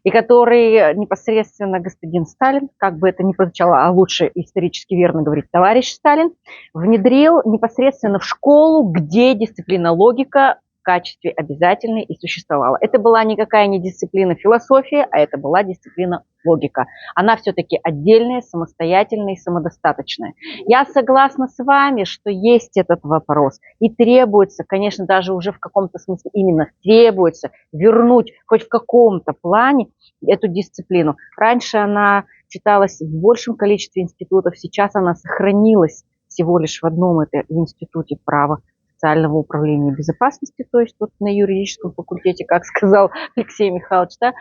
и который непосредственно господин Сталин, как бы это ни прозвучало, а лучше исторически верно говорить товарищ Сталин, внедрил непосредственно в школу, где дисциплина логика в качестве обязательной и существовала. Это была никакая не дисциплина философии, а это была дисциплина логика. Она все-таки отдельная, самостоятельная и самодостаточная. Я согласна с вами, что есть этот вопрос. И требуется, конечно, даже уже в каком-то смысле именно требуется вернуть хоть в каком-то плане эту дисциплину. Раньше она читалась в большем количестве институтов, сейчас она сохранилась всего лишь в одном, это институте права социального управления безопасности, то есть вот на юридическом факультете, как сказал Алексей Михайлович, да,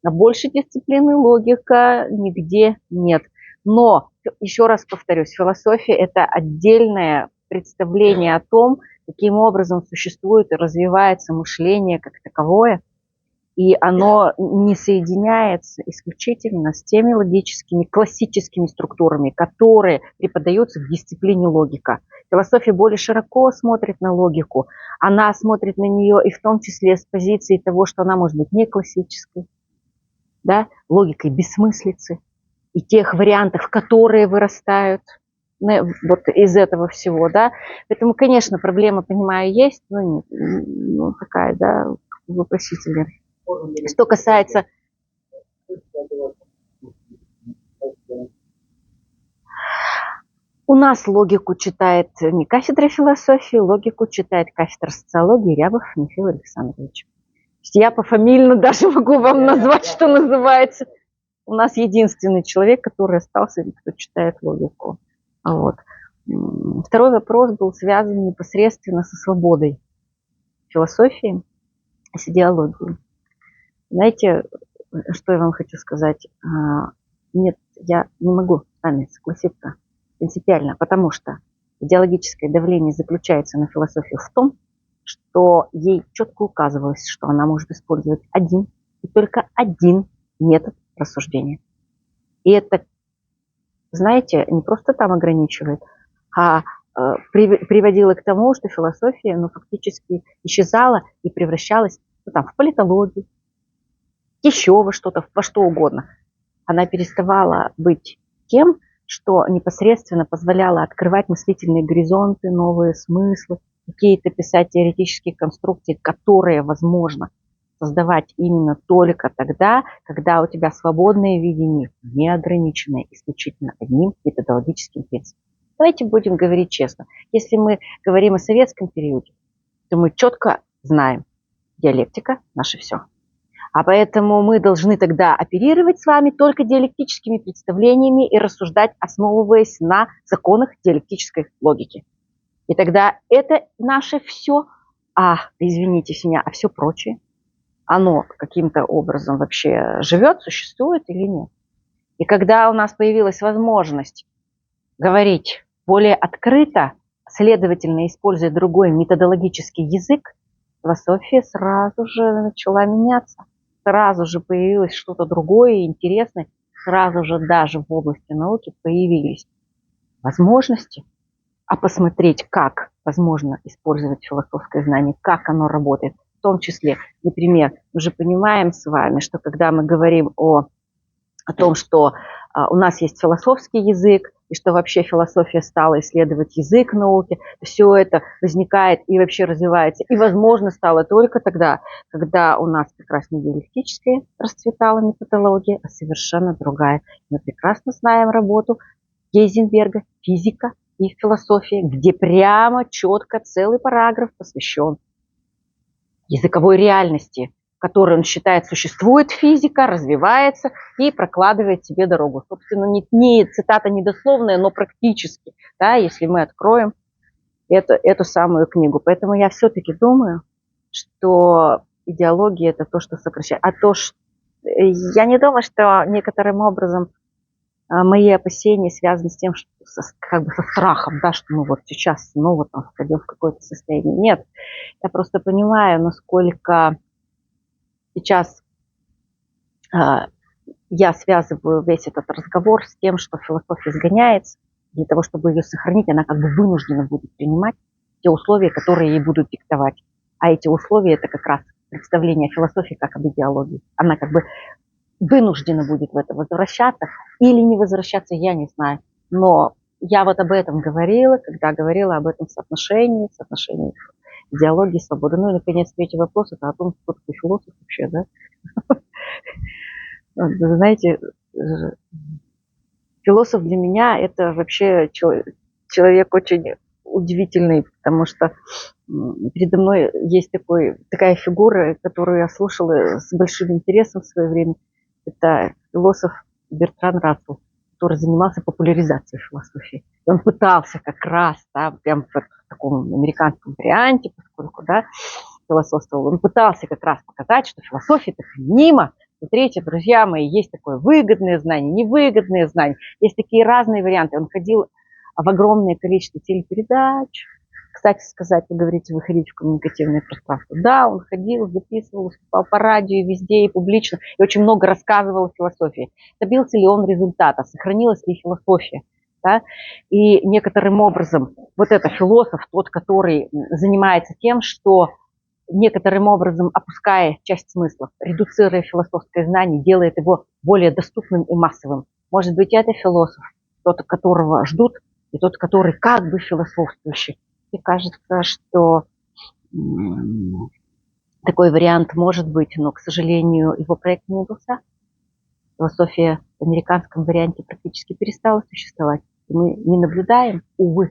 а больше дисциплины логика нигде нет. Но, еще раз повторюсь, философия – это отдельное представление о том, каким образом существует и развивается мышление как таковое, и оно не соединяется исключительно с теми логическими, классическими структурами, которые преподаются в дисциплине логика. Философия более широко смотрит на логику. Она смотрит на нее и в том числе с позиции того, что она может быть не классической, да, логикой бессмыслицы и тех вариантов, которые вырастают вот из этого всего. Да. Поэтому, конечно, проблема, понимаю, есть, но нет, ну, такая, да, вопросительная. Что касается... У нас логику читает не кафедра философии, логику читает кафедра социологии Рябов Михаил Александрович. Я пофамильно даже могу вам назвать, что называется. У нас единственный человек, который остался, кто читает логику. Вот. Второй вопрос был связан непосредственно со свободой философии, с идеологией. Знаете, что я вам хочу сказать? Нет, я не могу с вами согласиться принципиально, потому что идеологическое давление заключается на философию в том, что ей четко указывалось, что она может использовать один и только один метод рассуждения. И это знаете, не просто там ограничивает, а приводило к тому, что философия, ну, фактически исчезала и превращалась, ну, там, в политологию, еще во что-то, во что угодно. Она переставала быть тем, что непосредственно позволяло открывать мыслительные горизонты, новые смыслы, какие-то писать теоретические конструкции, которые возможно создавать именно только тогда, когда у тебя свободное видение, не ограниченное исключительно одним методологическим принципом. Давайте будем говорить честно. Если мы говорим о советском периоде, то мы четко знаем, диалектика – наше все. А поэтому мы должны тогда оперировать с вами только диалектическими представлениями и рассуждать, основываясь на законах диалектической логики. И тогда это наше все, извините меня, а все прочее, оно каким-то образом вообще живет, существует или нет. И когда у нас появилась возможность говорить более открыто, следовательно, используя другой методологический язык, философия сразу же начала меняться. Сразу же появилось что-то другое, интересное. Сразу же даже в области науки появились возможности, посмотреть, как возможно использовать философское знание, как оно работает. В том числе, например, мы же понимаем с вами, что когда мы говорим о том, что у нас есть философский язык, и что вообще философия стала исследовать язык науки, все это возникает и вообще развивается. И, возможно, стало только тогда, когда у нас как раз не диалектическая расцветала методология, а совершенно другая. Мы прекрасно знаем работу Гейзенберга «Физика и философия», где прямо четко целый параграф посвящен языковой реальности, в которой он считает, существует физика, развивается и прокладывает себе дорогу. Собственно, не цитата недословная, но практически, да, если мы откроем эту самую книгу. Поэтому я все-таки думаю, что идеология – это то, что сокращает. Я не думаю, что некоторым образом мои опасения связаны с тем, что как бы со страхом, да, что мы вот сейчас снова там впадем в какое-то состояние. Нет, я просто понимаю, насколько сейчас я связываю весь этот разговор с тем, что философия сгоняется. Для того, чтобы ее сохранить, она как бы вынуждена будет принимать те условия, которые ей будут диктовать. А эти условия – это как раз представление о философии как об идеологии. Она как бы вынуждена будет в это возвращаться или не возвращаться, я не знаю. Но я вот об этом говорила, когда говорила об этом соотношении идеологии и свободы. Ну и, наконец, третий вопрос – это о том, кто такой философ вообще, да? Вы знаете, философ для меня – это вообще человек очень удивительный, потому что передо мной есть такая фигура, которую я слушала с большим интересом в свое время. Это философ Бертран Рассел, который занимался популяризацией философии. И он пытался как раз, да, прям в таком американском варианте, поскольку, да, философствовал, он пытался как раз показать, что философия – это применима. Смотрите, друзья мои, есть такое выгодное знание, невыгодное знание. Есть такие разные варианты. Он ходил в огромное количество телепередач. Кстати сказать, вы говорите, выходить в коммуникативное пространство. Да, он ходил, записывал, выступал по радио, везде и публично, и очень много рассказывал о философии. Добился ли он результата, сохранилась ли философия. Да? И некоторым образом вот это философ, тот, который занимается тем, что некоторым образом опуская часть смыслов, редуцируя философское знание, делает его более доступным и массовым. Может быть, это философ, тот, которого ждут, и тот, который как бы философствующий. Мне кажется, что такой вариант может быть, но, к сожалению, его проект не удался. Философия в американском варианте практически перестала существовать. И мы не наблюдаем, увы,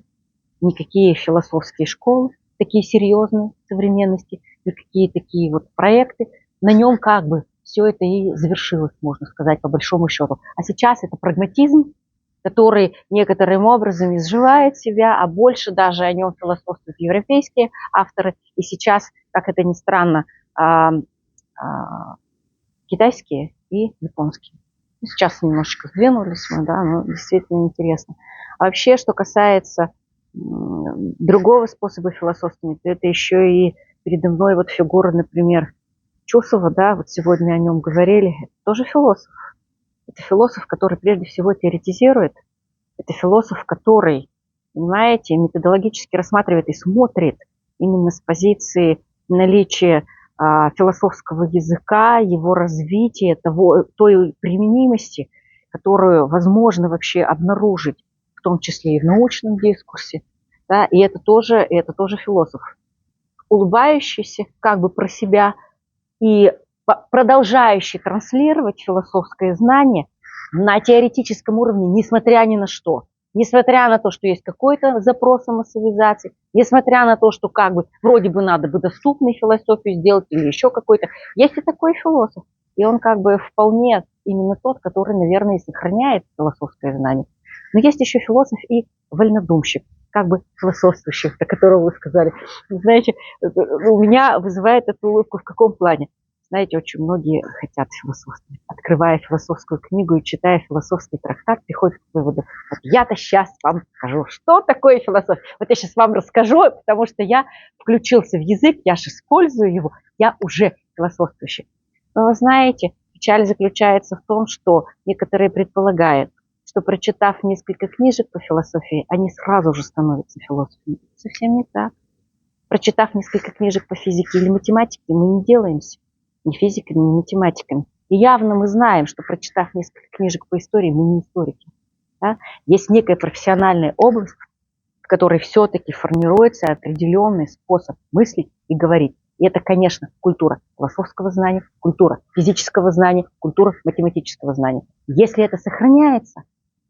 никакие философские школы, такие серьезные в современности, никакие такие вот проекты. На нем как бы все это и завершилось, можно сказать, по большому счету. А сейчас это прагматизм, который некоторым образом изживает себя, а больше даже о нем философствуют европейские авторы. И сейчас, как это ни странно, китайские и японские. Сейчас немножечко сдвинулись мы, да, но действительно интересно. А вообще, что касается другого способа философствования, то это еще и передо мной вот фигура, например, Чусова, да, вот сегодня о нем говорили, это тоже философ. Это философ, который прежде всего теоретизирует, Это философ, который, понимаете, методологически рассматривает и смотрит именно с позиции наличия философского языка, его развития, той применимости, которую возможно вообще обнаружить, в том числе и в научном дискурсе. Да, и это тоже философ, улыбающийся как бы про себя и продолжающий транслировать философское знание на теоретическом уровне, несмотря ни на что. Несмотря на то, что есть какой-то запрос о массовизации, несмотря на то, что как бы вроде бы надо бы доступной философию сделать или еще какой-то. Есть и такой философ. И он как бы вполне именно тот, который, наверное, и сохраняет философское знание. Но есть еще философ и вольнодумщик, как бы философствующий, о котором вы сказали. Знаете, у меня вызывает эту улыбку в каком плане? Знаете, очень многие хотят философствовать. Открывая философскую книгу и читая философский трактат, приходят к выводу: вот я-то сейчас вам скажу, что такое философия. Вот я сейчас вам расскажу, потому что я включился в язык, я же использую его, я уже философствующий. Но вы знаете, печаль заключается в том, что некоторые предполагают, что прочитав несколько книжек по философии, они сразу же становятся философами. Совсем не так. Прочитав несколько книжек по физике или математике, мы не делаемся ни физиками, ни математиками. И явно мы знаем, что прочитав несколько книжек по истории, мы не историки. Да? Есть некая профессиональная область, в которой все-таки формируется определенный способ мыслить и говорить. И это, конечно, культура философского знания, культура физического знания, культура математического знания. Если это сохраняется,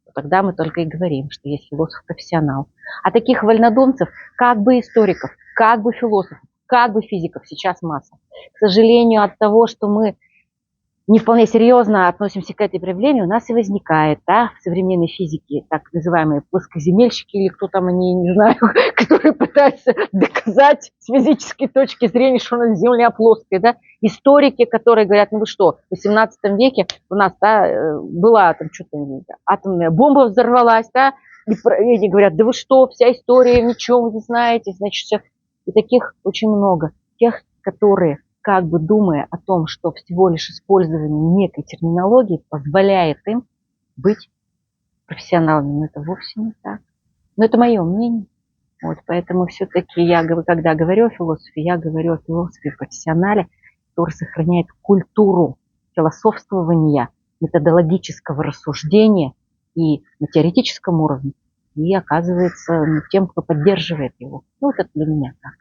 то тогда мы только и говорим, что есть философ-профессионал. А таких вольнодумцев, как бы историков, как бы философов, как бы физиков, сейчас масса. К сожалению, от того, что мы не вполне серьезно относимся к этой проблеме, у нас и возникает, да, в современной физике так называемые плоскоземельщики или кто там они, не знаю, которые пытаются доказать с физической точки зрения, что на Земля плоская, да, историки, которые говорят: ну вы что, в 18 веке у нас, да, была там что-то, атомная бомба взорвалась, да, и они говорят: да вы что, вся история, ничего вы не знаете, значит, все. И таких очень много. Тех, которые, как бы думая о том, что всего лишь использование некой терминологии позволяет им быть профессионалами. Но это вовсе не так. Но это мое мнение. Вот, поэтому все-таки я, когда говорю о философии, я говорю о философе-профессионале, который сохраняет культуру философствования, методологического рассуждения и на теоретическом уровне, и оказывается тем, кто поддерживает его. Ну, вот это для меня так.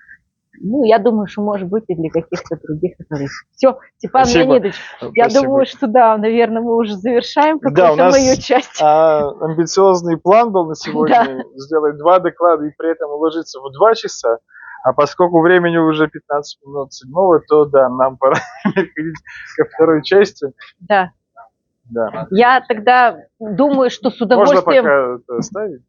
Ну, я думаю, что может быть и для каких-то других людей. Все, Степан Леонидович, я думаю, что да, наверное, мы уже завершаем какую-то мою часть. Амбициозный план был на сегодня, сделать 2 доклада и при этом уложиться в 2 часа. А поскольку времени уже 15 минут 7-го, то да, нам пора переходить ко второй части. Да. Да. Я тогда думаю, что с удовольствием... Можно пока это оставить.